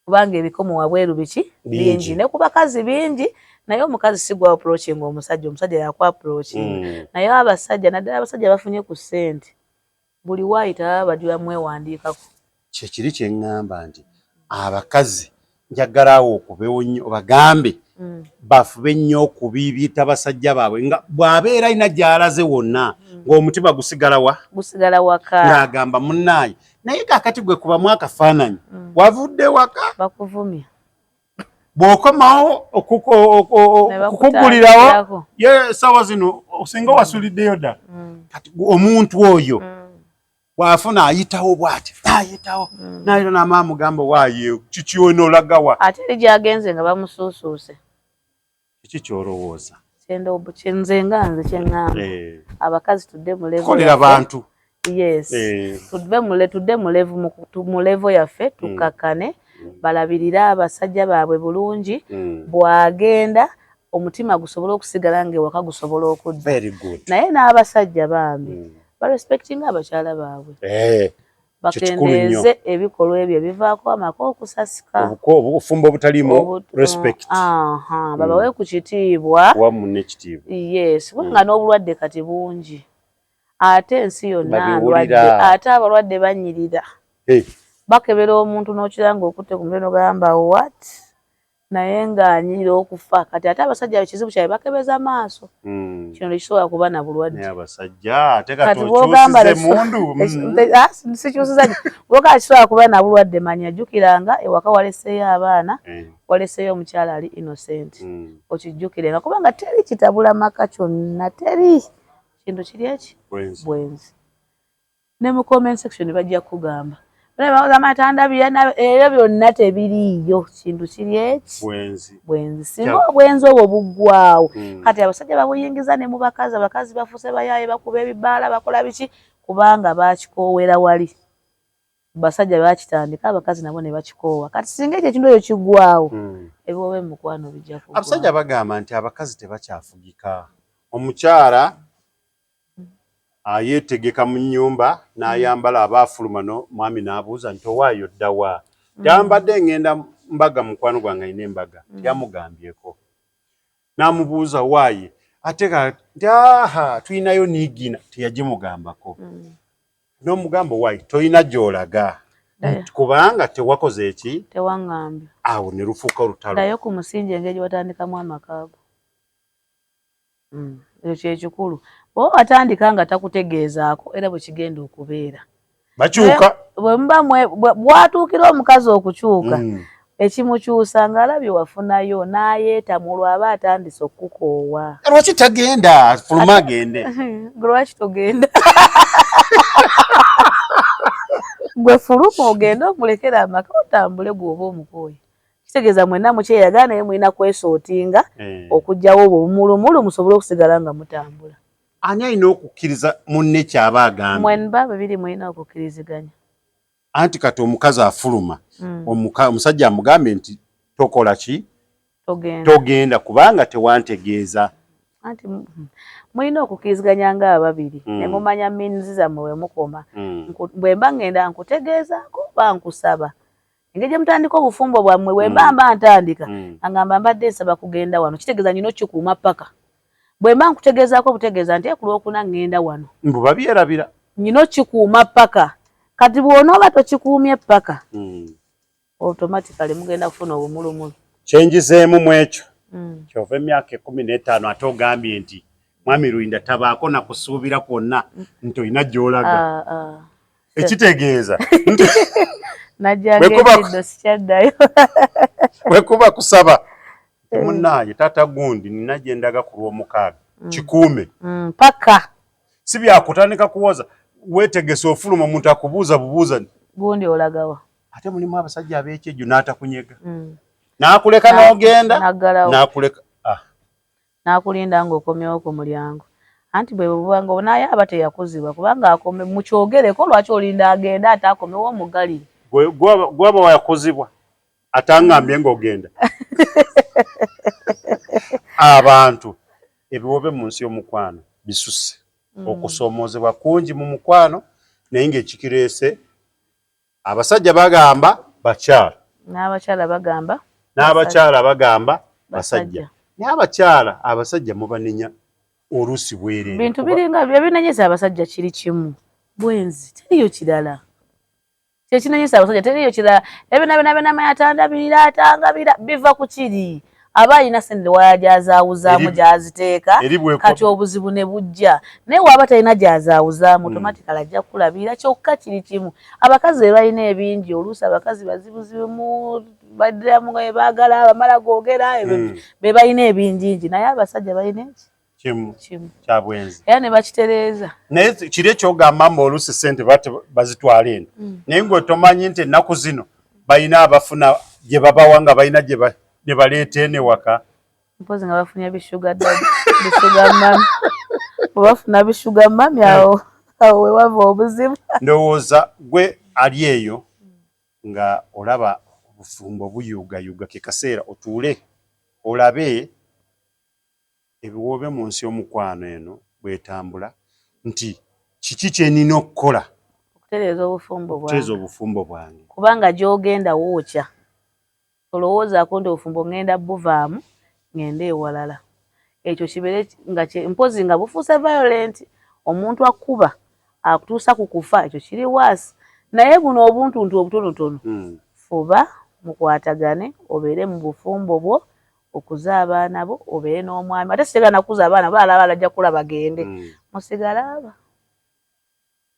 kubanga ebikomo wabweru biki bingi ne ku bakazi bingi naye omukazi sigwa approaching omusajja yakwa approaching naye abasajja naddala abasajja bafunye ku ssente buli waayita bajula mwewandiikako kyekiri kyeŋŋamba nti abakazi njagalaawo okubeewo nnyo bagambe bafube nnyo okubiibita basajja baabwe nga bw'abeera alina gy'alaze wonna ng'omutima gusigala waka ng'agamba munnaaye naye kaakati gwe kubamu akafaananyi wavudde waka bakuvumya bw'okomawo okukugulirawo ye sawa zino osinga wasuliddeyo dda kati omuntu oyo bw'afuna ayitawo bw'ati ayitawo nayo n'amamugamba waaye kiki onoolagawa ate eri gy'agenze nga bamusuusuuse kiki ky'olowooza nze nga nze kyeŋŋamba abakazi tudde mu levo kolera bantu tudde mu levo yaffe tukakkane balabirire abasajja baabwe bulungi bw'agenda omutima gusobola okusigala ng'ewaka gusobola okudda naye n'abasajja bambi barespectinga abakyala baabwe bakendeeze ebikolwa ebyo bivaako amaka okusasika obufumbo obutaliimu respect babawe ku kitiibwa wamu n'ekitiibwa kubanga n'obulwadde kati bungi ate ensi yonna ndwadde ate abalwadde banyirira bakebera omuntu n'okiranga okutte ku mubiri n'ogamba what naye ng'anyirira okufa kati ate abasajja ekizibu kyabwe bakebeza maaso kino tekisobola kuba na bulwadde kati bw'ogamba sikyusiza bwogamba kisobola kuba na bulwadde manya jjukiranga ewaka waleseeyo abaana waleseeyo omukyala ali innocent okijjukirenga kubanga teri kitabula maka kyonna teri kintu kiri eki bwenzi ne mu comment section bajja kugamba ebyo byonna tebiriiyo kintu kiri eki bwenzi singa obwenzi obwo buggwawo kati abasajja babuyingiza ne mu bakazi abakazi bafuuse bayaaye bakuba ebibaala bakola biki kubanga bakikoowera wali basajja bakitandika abakazi nabo ne bakikoowa kati singa ekyo ekintu ekyo kiggwawo ebiwoobe mu mukwano bijja kuggwawo. Abasajja bagamba nti abakazi tebakyafugika omukyala ayetegeka mu nnyumba n'ayambala abaafulumano mwami n'abuuza nti owaayo ddawa yambadde ngenda mbaga mukwano gwange alina embaga yamugambyeko n'amubuuza waaye ate nti tulinayo niigina teyagimugambako n'omugamba waaye tolina gy'olaga kubanga tewakoze eki tewaŋŋambye awo ne lufuuka olutalo ddayo ku musingi engeri watandikamu amakaago ekyo kyekikulu bw'oba watandika nga takutegeezaako era bwe kigenda okubeera bakyuka bw'atuukira omukazi okukyuka ekimukyusa ng'alabye wafunayo n'ayeetamulwa aba atandise okukoowa lwaki tagenda fuluma agende lwaki togenda gwe fuluma ogenda omulekera amaka otambule gw'oba omukooye kitegeeza mwenna mukyeyagala naye mulina kwesootinga okugyawo obwo bumulumulu musobole okusigala nga mutambula. Ani alina okukkiriza munne kyaba agambye? Mwenna babiri mulina okukkiriziganya. anti kati omukazi afuluma omusajja amugambe nti tokola ki togenda kubanga tewantegeeza anti mulina okukiriziganya nga ababiri ne mumanya minzi zammwe we mukoma bwe mba ngenda nkutegeezaako oba nkusaba engeri gye mutandika obufumbo bwammwe bwe mba ntandika angamba mbadde nsaba kugenda wano kitegeeza nina okikuuma paka bwe mba nkutegeezaako obutegeeza nti ku Lwokuna ngenda wano mbu babyerabira nina okikuuma paka kati bw'onooba tokikuumye paka automatically mugenda kufuna obumulumulu kyenjizeemu mu ekyo kyova emyaka 15 ate ogambye nti mwami Rulinda tabaako nakusuubira kwonna nti olina gy'olaga ekitegeeza wekuba kusaba munnaaye taata gundi nina gye ndaga ku Lwomukaaga kikuume paka si byakutandika kuwoza weetegese ofuluma omuntu akubuuza bubuuza gundi olagawa ate mulimu abasajja ab'ekyejo n'atakunyega n'akuleka n'ogenda n'akuleka n'akulinda ng'okomyewo ku mulyango anti bwe bubanga naye aba teyakuzibwa kubanga akome mukyogereko lwaki olinda agenda ate akomewo omugalire gwaba wayakuzibwa atangambye ng'ogenda abantu ebiwobe mu nsi y'omukwano bisuse okusoomoozebwa kungi mu mukwano naye ng'ekikireese abasajja bagamba bakyala n'abakyala bagamba basajja naye abasajja mubanenya oluusi bwerere bintu biringa byebinenyesa abasajja kiri kimu bwenzi teriyo kirala kyekinenyesa abasajja teriyo kirala ebinabinabinama atangabira biva ku kiri aba alina sente wayajazaawuzaamu gyaziteeka kati obuzibu ne bujja naye waaba talina gyazaawuzaamu automatically ajja kukulabira kyokka kiri kimu abakazi be balina ebingi oluusi abakazi bazibuzibumu baddiramu nga baagala bamala googera be balina ebingingi naye abasajja balina kimu kya bwenzi era ne bakitereeza naye kiri ekyogamba mbu oluusi sente bazitwala eno naye ng'otomanyi nti ennaku zino balina abafuna gye babawa nga balina gye baleeta ene waka mpozi nga bafunye bishuga mami bafuna bishuga mami awo we wava obuzibu ndowooza gwe ali eyo nga olaba obufumbo buyugayuga ke kaseera otuule olabe ebiwobe mu nsi y'omukwano eno bwetambula nti kiki kye nina okukola okutereeza obufumbo bwange kubanga gy'ogenda wookya olowoozaako nti obufumbo ngenda buvaamu ngende ewalala ekyo kibeere nga mpozi nga bufuuse violent omuntu akuba akutuusa ku kufa ekyo kiri waasi naye buno obuntuntu obutonotono fuba mukwatagane obeere mu bufumbo bwo okuza abaana bo obeere n'omwami ate sitegana nakuza abaana balaba alajja kula bagende musigala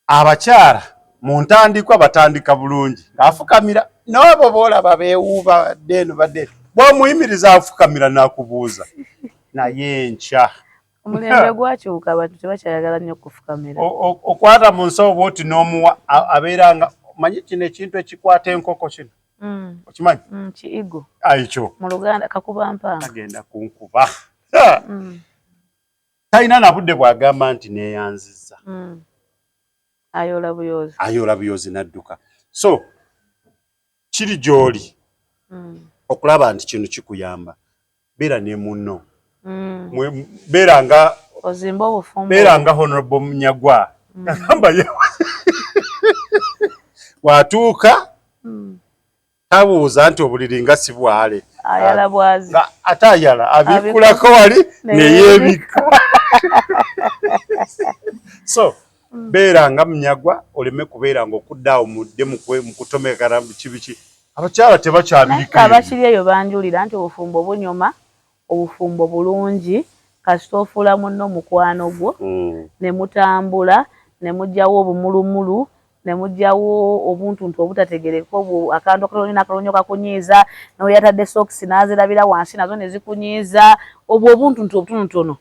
abakyala mu ntandikwa batandika bulungi ng'afukamira n'abo boolaba beewuuba badde bw'omuyimiriza afukamira n'akubuuza naye nkya omulembe gwakyuka abantu tebakyayagala nnyo okufukamira okwata mu nsawo bw'oti n'omuwa abeera nga manyi kino ekintu ekikwata enkoko kino okimanyi kiigo ekyo mu Luganda kakuba mpanga agenda kunkuba talina na budde bw'agamba nti neeyanzizza ayoola buyozi n'adduka so kiri gy'oli okulaba nti kino kikuyamba beera ne munno beera nga Honorable Munyagwa agamba watuuka tabuuza nti obuliri nga si bwale ate ayala abikkulako wali neyeebikka so beera nga Munyagwa oleme kubeera nga okuddaawo mudde mu kutomekana biki abakyala tebakyabirika abakiri eyo banjulira nti obufumbo bunyuma obufumbo bulungi kasita ofuula munno mukwano gwo ne mutambula ne mugyawo obumulumulu ne mugyawo obuntuntu obutategereka akantu akalonyo kakunyiiza n'oyatadde sokisi n'azirabira wansi nazo ne zikunyiiza obwo obuntuntu obutonotono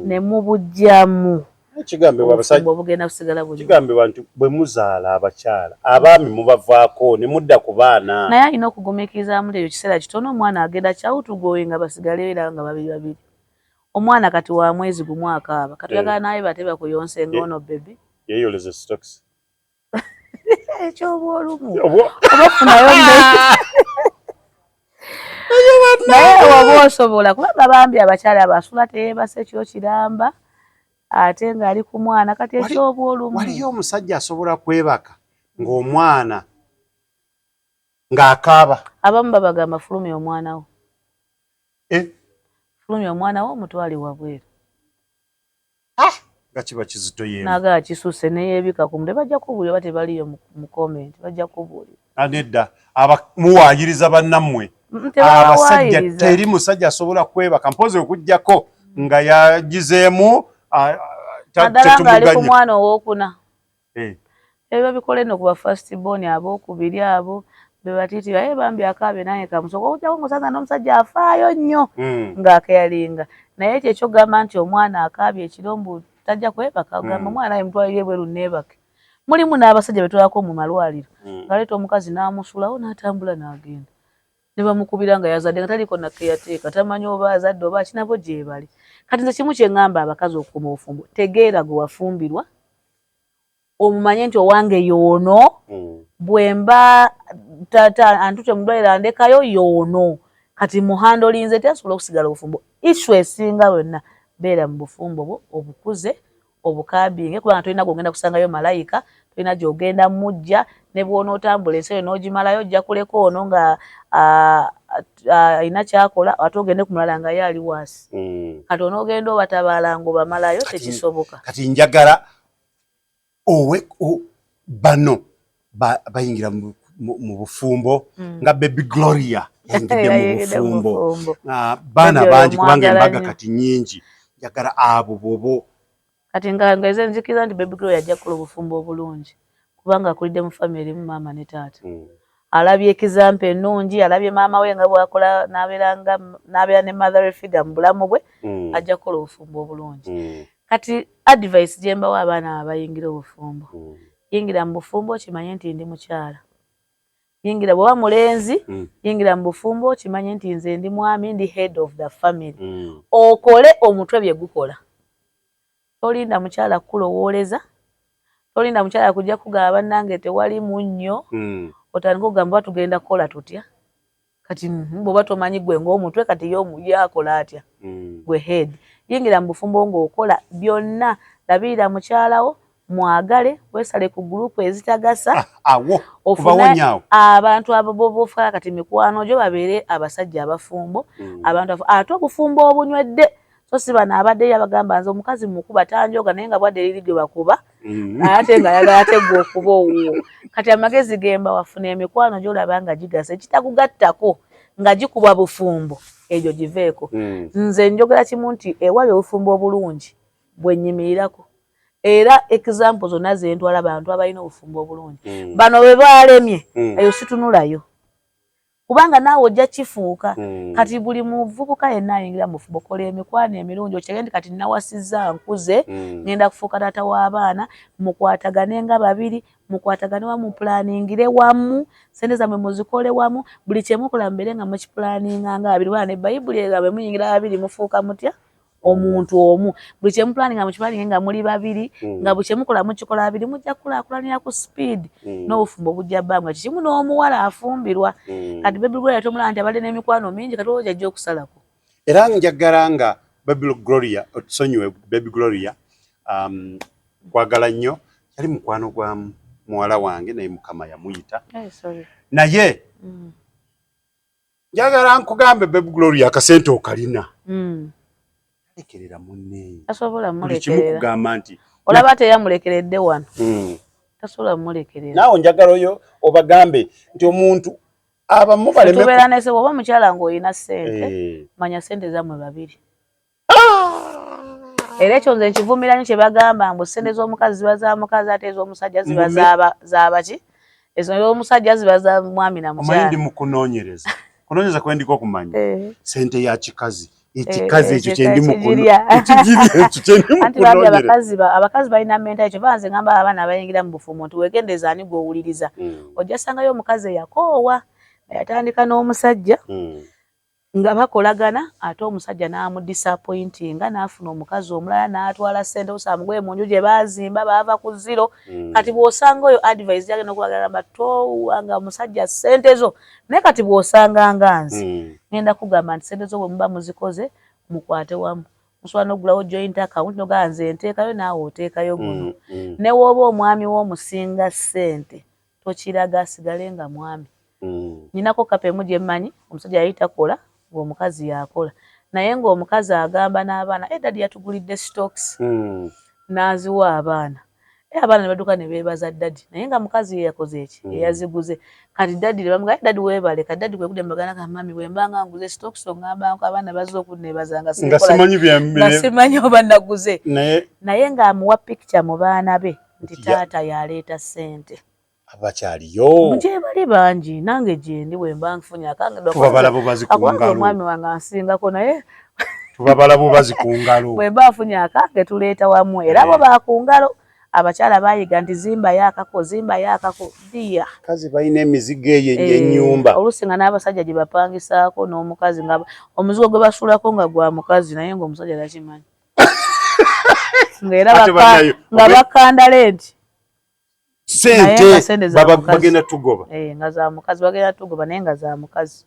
ne mubugyamu kigambibwa nti bwe muzaala abakyala abaami mubavaako ne mudda ku baana naye alina okugumikirizamu eyo kiseera kitono omwana agenda kyawutugoye nga basigale era nga babiri omwana kati wa mwezi gumu akaaba kati oyagala naye bate bakuyonse ng'ono bebi yeeyoleze stokisi ekyobwolumu obafunayo naye waba osobola kubanga bambi abakyala abasula teyeebase kyo kiramba ate ng'ali ku mwana kati ekyobwolumu. Waliyo omusajja asobola kwebaka ng'omwana ng'akaaba. Abamu babagamba fulumya omwana wo. Fulumya omwana wo omutwale wabweru. Nga kiba kizito yeemu. Naga kisuse neyeebika ku mutwe bajja kubuulira oba tebaliyo mu comment bajja kubuulira. Nedda muwaayiriza bannammwe. Abasajja teri musajja asobola kwebaka mpoze okujjako nga yagizeemu naddala ali ku mwana owookuna. Ebyo bikole no kuba first born abookubiri abo bebatiiti baye bambi akaabe naye kamusoko okujjako ng'osanga n'omusajja afaayo nnyo ng'akeyalinga naye ekyo ekyogamba nti omwana akaabye ekirombo tajja kwebaka ogamba omwana mutwalire bweru neebake. Mulimu n'abasajja betwalako mu malwaliro ngaleeta omukazi n'amusulawo n'atambula n'agenda ne bamukubira nga yazadde nga taliko na keyateeka tamanyi oba azadde oba kinabo gyebali. Kati nze kimu kye ŋŋamba abakazi okukuma obufumbo tegeera gwe wafumbirwa omumanye nti owange yoono bwemba antute mudwaliro andekayo yoono kati muhandolinze teasobola okusigala obufumbo. Isu esinga yonna beera mu bufumbo bwo obukuze obukaabinge kubanga tolina gwogenda kusangayo malayika tolina gyogenda mujja ne bw'onootambula ensi eyo n'ogimalayo ojja kuleka ono nga alina kyakola ate ogende ku mulala nga ye ali waasi. Kati onoogenda obatabaala ng'obamalayo tekisoboka. Kati njagala bano bayingira mu bufumbo nga Baby Gloria yayingidde mu bufumbo. Baana bangi kubanga embaga kati nnyingi njagala abo bobo. Kati nga eze nzikiriza nti Baby Gloria ajja kukola obufumbo obulungi kubanga akulidde mu family mu maama ne taata. Alabye ekizampa ennungi alabye maama we nga bw'akola n'abeera ne mother figure mu bulamu bwe ajja kukola obufumbo obulungi. Kati advice gye mbawa abaana abayingira obufumbo yingira mu bufumbo kimanye nti ndi mukyala. Yingira bw'oba mulenzi yingira mu bufumbo kimanye nti nze ndi mwami ndi head of the family. Okole omutwe bye gukola. Tolinda mukyala kulowooleza tolinda mukyala kujja kugamba bannange tewali munnyo otandika okugamba tugenda kukola tutya kati bw'oba tomanyi gwe ng'omutwe kati ye akola atya gwe head. Yingira mu bufumbo ng'okola byonna labirira mukyalawo mwagale weesale ku gurupu ezitagasa ofune abantu abo bofa kati mikwano gyo babeere abasajja abafumbo abantu ate obufumbo obunywedde so si bano abaddeyo abagamba nze omukazi mukuba tanjoga naye nga bwadde liri gwe bakuba ate nga ayagala ategwa okuba owuwo. Kati amagezi gemba wafuna emikwano gy'olaba nga gigasa ekitakugattako nga gikuba bufumbo egyo giveeko. Nze njogera kimu nti ewali obufumbo obulungi bwe nnyimirirako era example zonna ze ntwala abantu abalina obufumbo obulungi bano bwe baalemye eyo situnulayo kubanga naawe ojja kifuuka. Kati buli muvubuka yenna ayingira mu bufumbo kola emikwano emirungi okirage nti kati nawasizza nkuze ngenda kufuuka taata w'abaana mukwatagane nga babiri mukwatagane wamu planingire wamu sente zammwe muzikole wamu buli kyemukola mbeere nga mukipulaninga nga babiri wana ne bayibuli egamba muyingira babiri mufuuka mutya omuntu omu buli kyemupulaninga mukiplaninge nga muli babiri nga buli kyemukola mukikola babiri mujja kulaakulanira ku speed n'obufumbo bujja bbanga kikimu n'omuwala afumbirwa. Kati Baby Gloria tomulaba nti abadde n'emikwano mingi kati olwo ajja okusalako. Era njagala nga Baby Gloria otusonyiwe Baby Gloria kwagala nnyo yali mukwano gwa muwala wange naye Mukama yamuyita naye njagala nkugambe Baby Gloria akasente okalina lekerera munne tasobola mulekerera kimu kugamba nti olaba teyamulekeredde wano tasobola mulekerera naawe njagala oyo obagambe nti omuntu abamu baleme tubeera nese oba mukyala ng'olina ssente manya ssente zammwe babiri era ekyo nze nkivumira nnyo kye bagamba mbu ssente z'omukazi ziba za mukazi ate ez'omusajja ziba zaabaki ez'omusajja ziba za mwami na mukyala. Omanyi ndi mu kunoonyereza kwe ndiko okumanya ssente ya kikazi ekikazi ekyo kyendi abakazi balina menta ekyo banze ngamba abaana abayingira mu bufumbo nti weegendeeza ani gw'owuliriza ojja sangayo omukazi eyakoowa yatandika n'omusajja nga bakolagana ate omusajja n'amudisappointinga n'afuna omukazi omulala n'atwala ssente osamugoye mu nju gye baazimba baava ku zero. Kati bw'osanga oyo advice gyagenda okubagamba towanga omusajja ssente zo, naye kati bw'osanga nga nze ngenda kugamba nti ssente zo bwe muba muzikoze mukwate wamu, musobola n'okugulawo joint account n'ogamba nze nteekayo naawe oteekayo guno. Ne w'oba omwami w'omusinga ssente tokiraga asigale nga mwami. Ninako kapa emu gye mmanyi omusajja yali takola ng'omukazi yakola, naye ng'omukazi agamba n'abaana dadi yatugulidde stocks n'aziwa abaana. Abaana ne badduka ne beebaza dadi, naye nga mukazi ye yakoze eki eyaziguze. Kati dadi ne bamugamba dadi weebale, kati dadi kwe kudde mbagana ka mami bwe mba nga nguze stocks ongamba nko abaana bazze okunneebaza nga simanyi oba naguze, naye ng'amuwa picture mu baana be nti taata yaleeta ssente. Abakyaliyo gye bali bangi, nange gye ndi bwe mba nfunye akange omwami wange ansingako, naye tubabala bo bazi ku ngalo bwe mba nfunye akange tuleeta wamu, era bo baakungalo. Abakyala bayiga nti zimba yakako ddiya kazi balina emizigo eyo ennyumba. Oluusi nga n'abasajja gye bapangisaako n'omukazi nga omuzigo gwe basuulako nga gwa mukazi naye ng'omusajja takimanyi ng'era nga bakanda lenti sente bagenda tugoba nga za mukazi bagenda tugoba naye nga za mukazi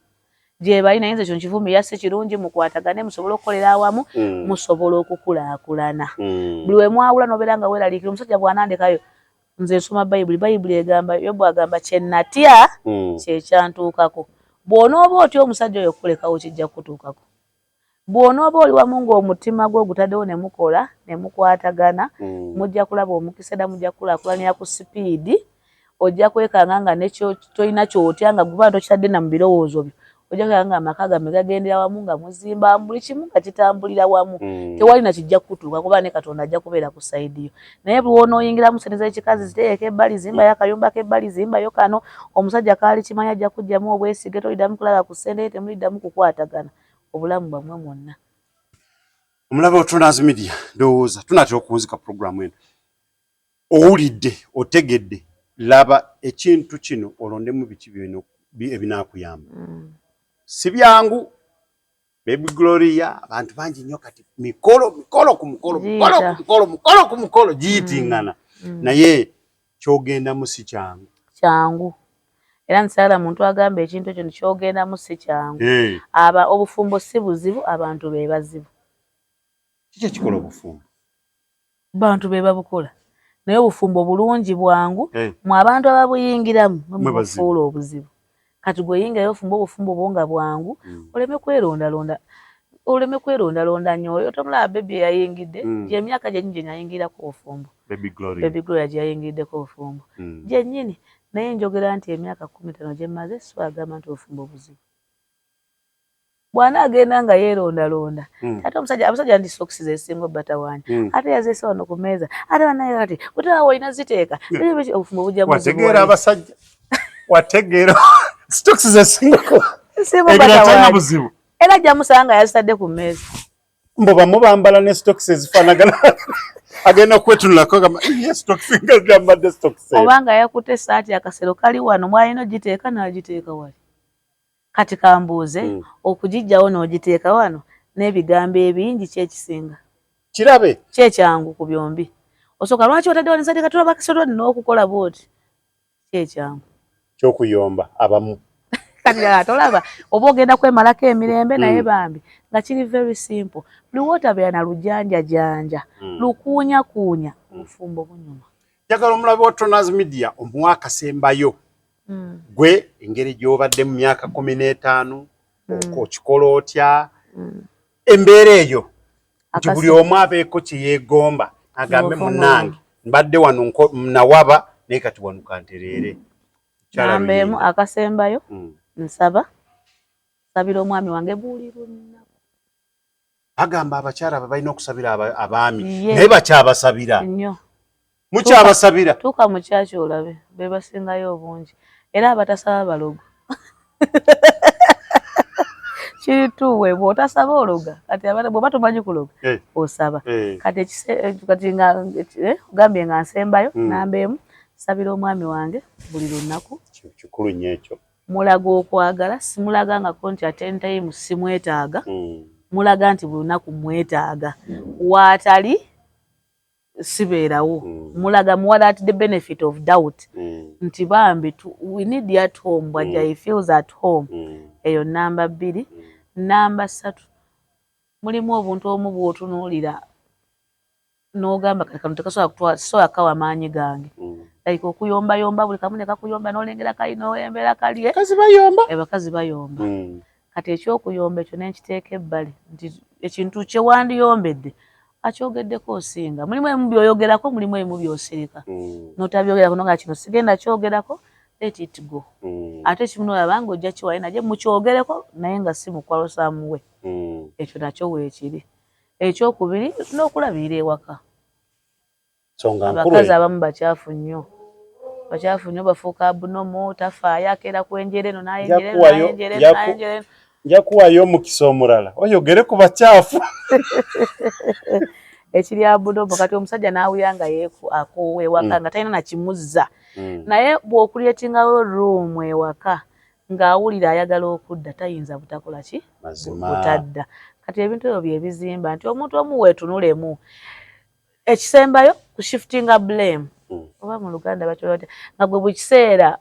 gye bali. Naye nze kino kivumira si kirungi, mukwatagane musobole okukolera awamu, musobole okukulaakulana. Buli we mwawula n'obeera nga weeraliikira. Omusajja bw'anandikayo nze nsoma bayibuli egamba Yobu agamba kye natya kye kyantuukako. Bw'onooba otya omusajja oyo okulekawo kijja kutuukako. Bw'onooba oli wamu ng'omutima gwe ogutaddewo ne mukola ne mukwatagana, mujja kulaba omukisa era mujja kukulaakulanira ku sipiidi. Ojja kwekanga nga nekyo tolina ky'otya nga guba tokitadde na mu birowoozo byo. Ojja kwekanga nga amaka gammwe gagendera wamu nga muzimba buli kimu nga kitambulira wamu. Tewali na kijja kutuuka kuba ne Katonda ajja kubeera ku sayidi yo. Naye buli w'onooyingiramu ssente z'ekikazi ziteeka ebbali, zimbayo akayumba k'ebbali, zimbayo kano, omusajja kaali kimanya ajja kuggyamu obwesige, toliddamu kulaba ku ssente, temuliddamu kukwatagana. Obulamu bwamwe mwonna. Omulaba Otunazi Media ndowooza tunatera okuwunzika puroguramu eno. Owulidde, otegedde, laba ekintu kino olondemu biki bino ebinaakuyamba. Si byangu, Baby Gloria, abantu bangi nnyo kati mikolo ku mukolo giyitingana. Naye kyogendamu si kyangu. Era nsaala muntu agamba ekintu ekyo kyogendamu si kyangu. Obufumbo si buzibu, abantu be bazibu. Kiki ekikola obufumbo? Bantu be babukola. Naye obufumbo bulungi bwangu, mu abantu ababuyingiramu mwe bafuula obuzibu. Kati gweyingirayo obufumbo bwo nga bwangu, oleme kwerondalonda nnyo. Oyo tomulaba Baby yayingidde, gy'emyaka gyennyini gye nayingirako obufumbo. Baby Gloria gye yayingiddeko obufumbo. Gyennyini. Naye njogera nti emyaka 15 gye mmaze swagamba nti obufumbo buzibu. Bw'anaagenda nga yeerondalonda. Ate abasajja ndi sokisi zeesinga obbatawaanya. Ate yazeesa wano ku meeza. Ate banaye kati bwetaba olina ziteeka. Obufumbo bujja buzibu. Wategeera abasajja. Wategeera sokisi zeesingako. Egera buzibu. Era ajja musanga yazitadde ku meeza. Mboba mubambala ne sokisi ezifaanagana. Agenda kwetunulako gamba stokisi nga zambadde stokisi. Obanga yakutte essaati akasero kali wano mwalina ogiteeka n'agiteeka wali. Kati kambuuze okugijjawo n'ogiteeka wano n'ebigambo ebingi kyekisinga. Kirabe. Kyekyangu ku byombi. Osooka lwaki otadde wano essaati katula bakasero n'okukola bw'oti. Kyekyangu. Kyokuyomba abamu. Kati tolaba oba ogenda kwemalako emirembe naye bambi nga kiri very simple. Buli wootabeera na lujanjajanja, lukuunyakuunya, obufumbo bunyuma. Njagala omulabe wa Otunazi Media omuwa akasembayo. Gwe engeri gy'obadde mu myaka 15 okikola otya. Embeera eyo nti buli omu abeeko kye yeegomba agambe munnange mbadde wano nawaba naye kati wano kantereere. Nambeemu akasembayo sabira omwami wange buli lunaku. Agamba abakyala balina okusabira abaami naye bakyabasabira. Nnyo. Mukyabasabira. Tuuka mu kyaki olabe be basingayo obungi. Era abatasaba balogo. Kiri tuwe bw'otasaba ologa. Kati bw'oba tomanyi kuloga osaba. Kati gambye nga nsembayo nambeemu sabira omwami wange buli lunaku. Kikulu nnyo ekyo. mulaga okwagala simulaga nga konti at time simwetaaga mulaga nti buli lunaku mwetaaga waatali sibeerawo mulaga muwala at the benefit of doubt nti bambi we need you at home bwajja he feels at home eyo namba 2 namba 3 mulimu obuntu omu bw'otunuulira n'ogamba kano tekasobola kutwala so akawa amaanyi gange like okuyombayomba buli kamu ne kakuyomba n'olengera kalina owembera kali bakazi bayomba kati ekyokuyomba ekyo nenkiteeka ebbali nti ekintu kye wandiyombedde akyogeddeko osinga mulimu emu byoyogerako mulimu emu byosirika notabyogerako nonga kino sigenda kyogerako let it go ate kimuno yabanga ojja kiwaye naye mukyogereko naye nga si mukwalo samuwe ekyo nakyo weekiri ekyokubiri n'okulabirira ewaka abakazi abamu bakyafu nnyo bafuuka abunomo tafaayo akeera kwenjera eno nayenjera nja kuwayo omukisa omulala oyogere ku bakyafu ekiri abunomo kati omusajja n'awuyanga akoowa ewaka nga talina nakimuzza naye bw'okuleetingawo ruumu ewaka ng'awulira ayagala okudda tayinza butakola ki butadda kati ebintu ebyo byebizimba nti omuntu omu weetunulemu ekisembayo kushiftinga blame oba mu Luganda bakyote nga gwe buli kiseera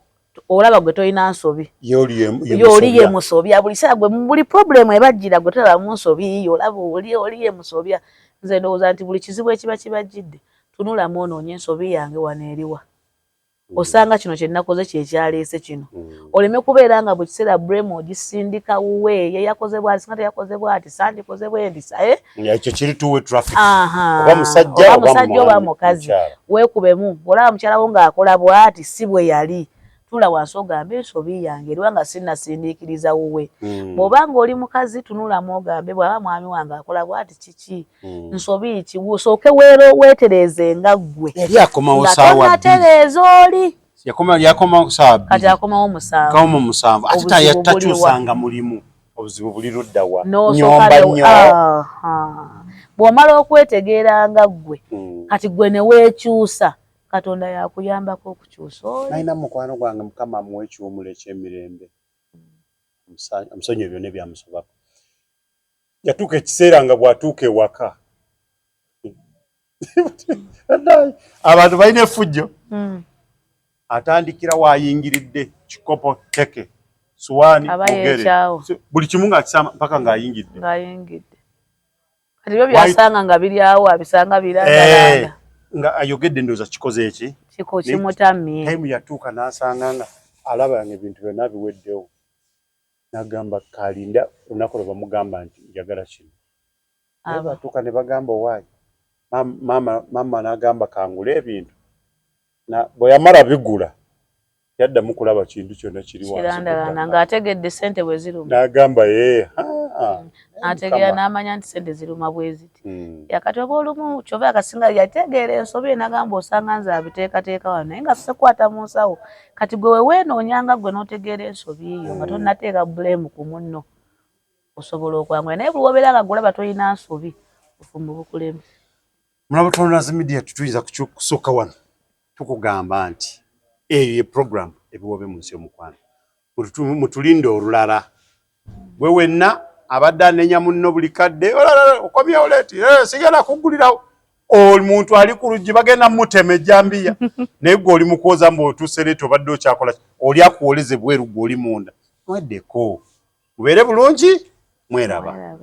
olaba gwe toyina nsobi yoli ye musobya buli kiseera gwe buli problem ebajjira gwe tolaba mu nsobi yo olaba oli ye musobya nze ndowooza nti buli kizibu ekiba kibajjidde tunulamu onoonye ensobi yange wano eriwa osanga kino kye nakoze kyekyaleese kino oleme kubeera nga buli kiseera blame ogisindika wuwe ye yakoze bwati singa teyakoze bwati sandikoze bwendisa ekyo kiri tuwe traffic oba musajja oba mukazi weekubemu olaba mukyala wo ng'akola bwati si bwe yali tula wansi ogambe ensobi yange eriwa nga sinnasindiikiriza wuwe bw'obanga oli mukazi tunulamu ogambe bw'aba mwami wange akola bwati kiki nsobi ki osooke weetereeze nga ggwe nga tonatereeza oli kati akomawo musanvu ate takyusanga mulimu obuzibu buli ludda wa nyomba nnyo bw'omala okwetegeera nga ggwe kati gwe ne weekyusa Katonda yakuyambako okukyusa oli nalina mukwano gwange mukama amuwa ekiwumula eky'emirembe omusonyi byonna byamusobako yatuuka ekiseera nga bw'atuuka ewaka abantu balina effujjo atandikira waayingiridde kikopo teke suwaani mugere buli kimu ng'akisama mpaka ng'ayingidde kati byo byasanga nga biri awo abisanga birandalanda nga ayogedde ndowooza kikoze eki kiko kimutamye time yatuuka n'asanga nga alaba nga ebintu byonna biweddewo n'agamba kalinda olunaku lwe bamugamba nti njagala kino naye batuuka ne bagamba owaayi maama n'agamba kangula ebintu bwe yamala bigula yaddamu kulaba kintu kyonna kiri kirandalana ng'ategedde ssente bwe ziruma n'agamba ategeera n'amanya nti ssente ziruma bwe ziti yakati oba olumu kyova akasinga yategeera ensobi n'agamba osanga nze abiteekateeka wano naye nga sekwata mu nsawo kati gwe weweenoonyanga gwe n'otegeera ensobi eyo nga tonnateeka bulemu ku munno osobola okwangula naye buli wobeera nga gulaba tolina nsobi bufumbo bukulemu mulaba Tononazi Media tuyinza kusooka wano tukugamba nti eyo ye program ebiwobe mu nsi y'omukwano mutulinde olulala gwe wenna abadde anenya munno buli kadde okomyewo leeti sigenda kuggulirawo omuntu ali ku luggi bagenda mutema ejjambiya naye gwe oli mukwoza mbw'otuuse leeti obadde okyakola oli akuwoleze bweru gwe oli munda mweddeko mubeere bulungi mweraba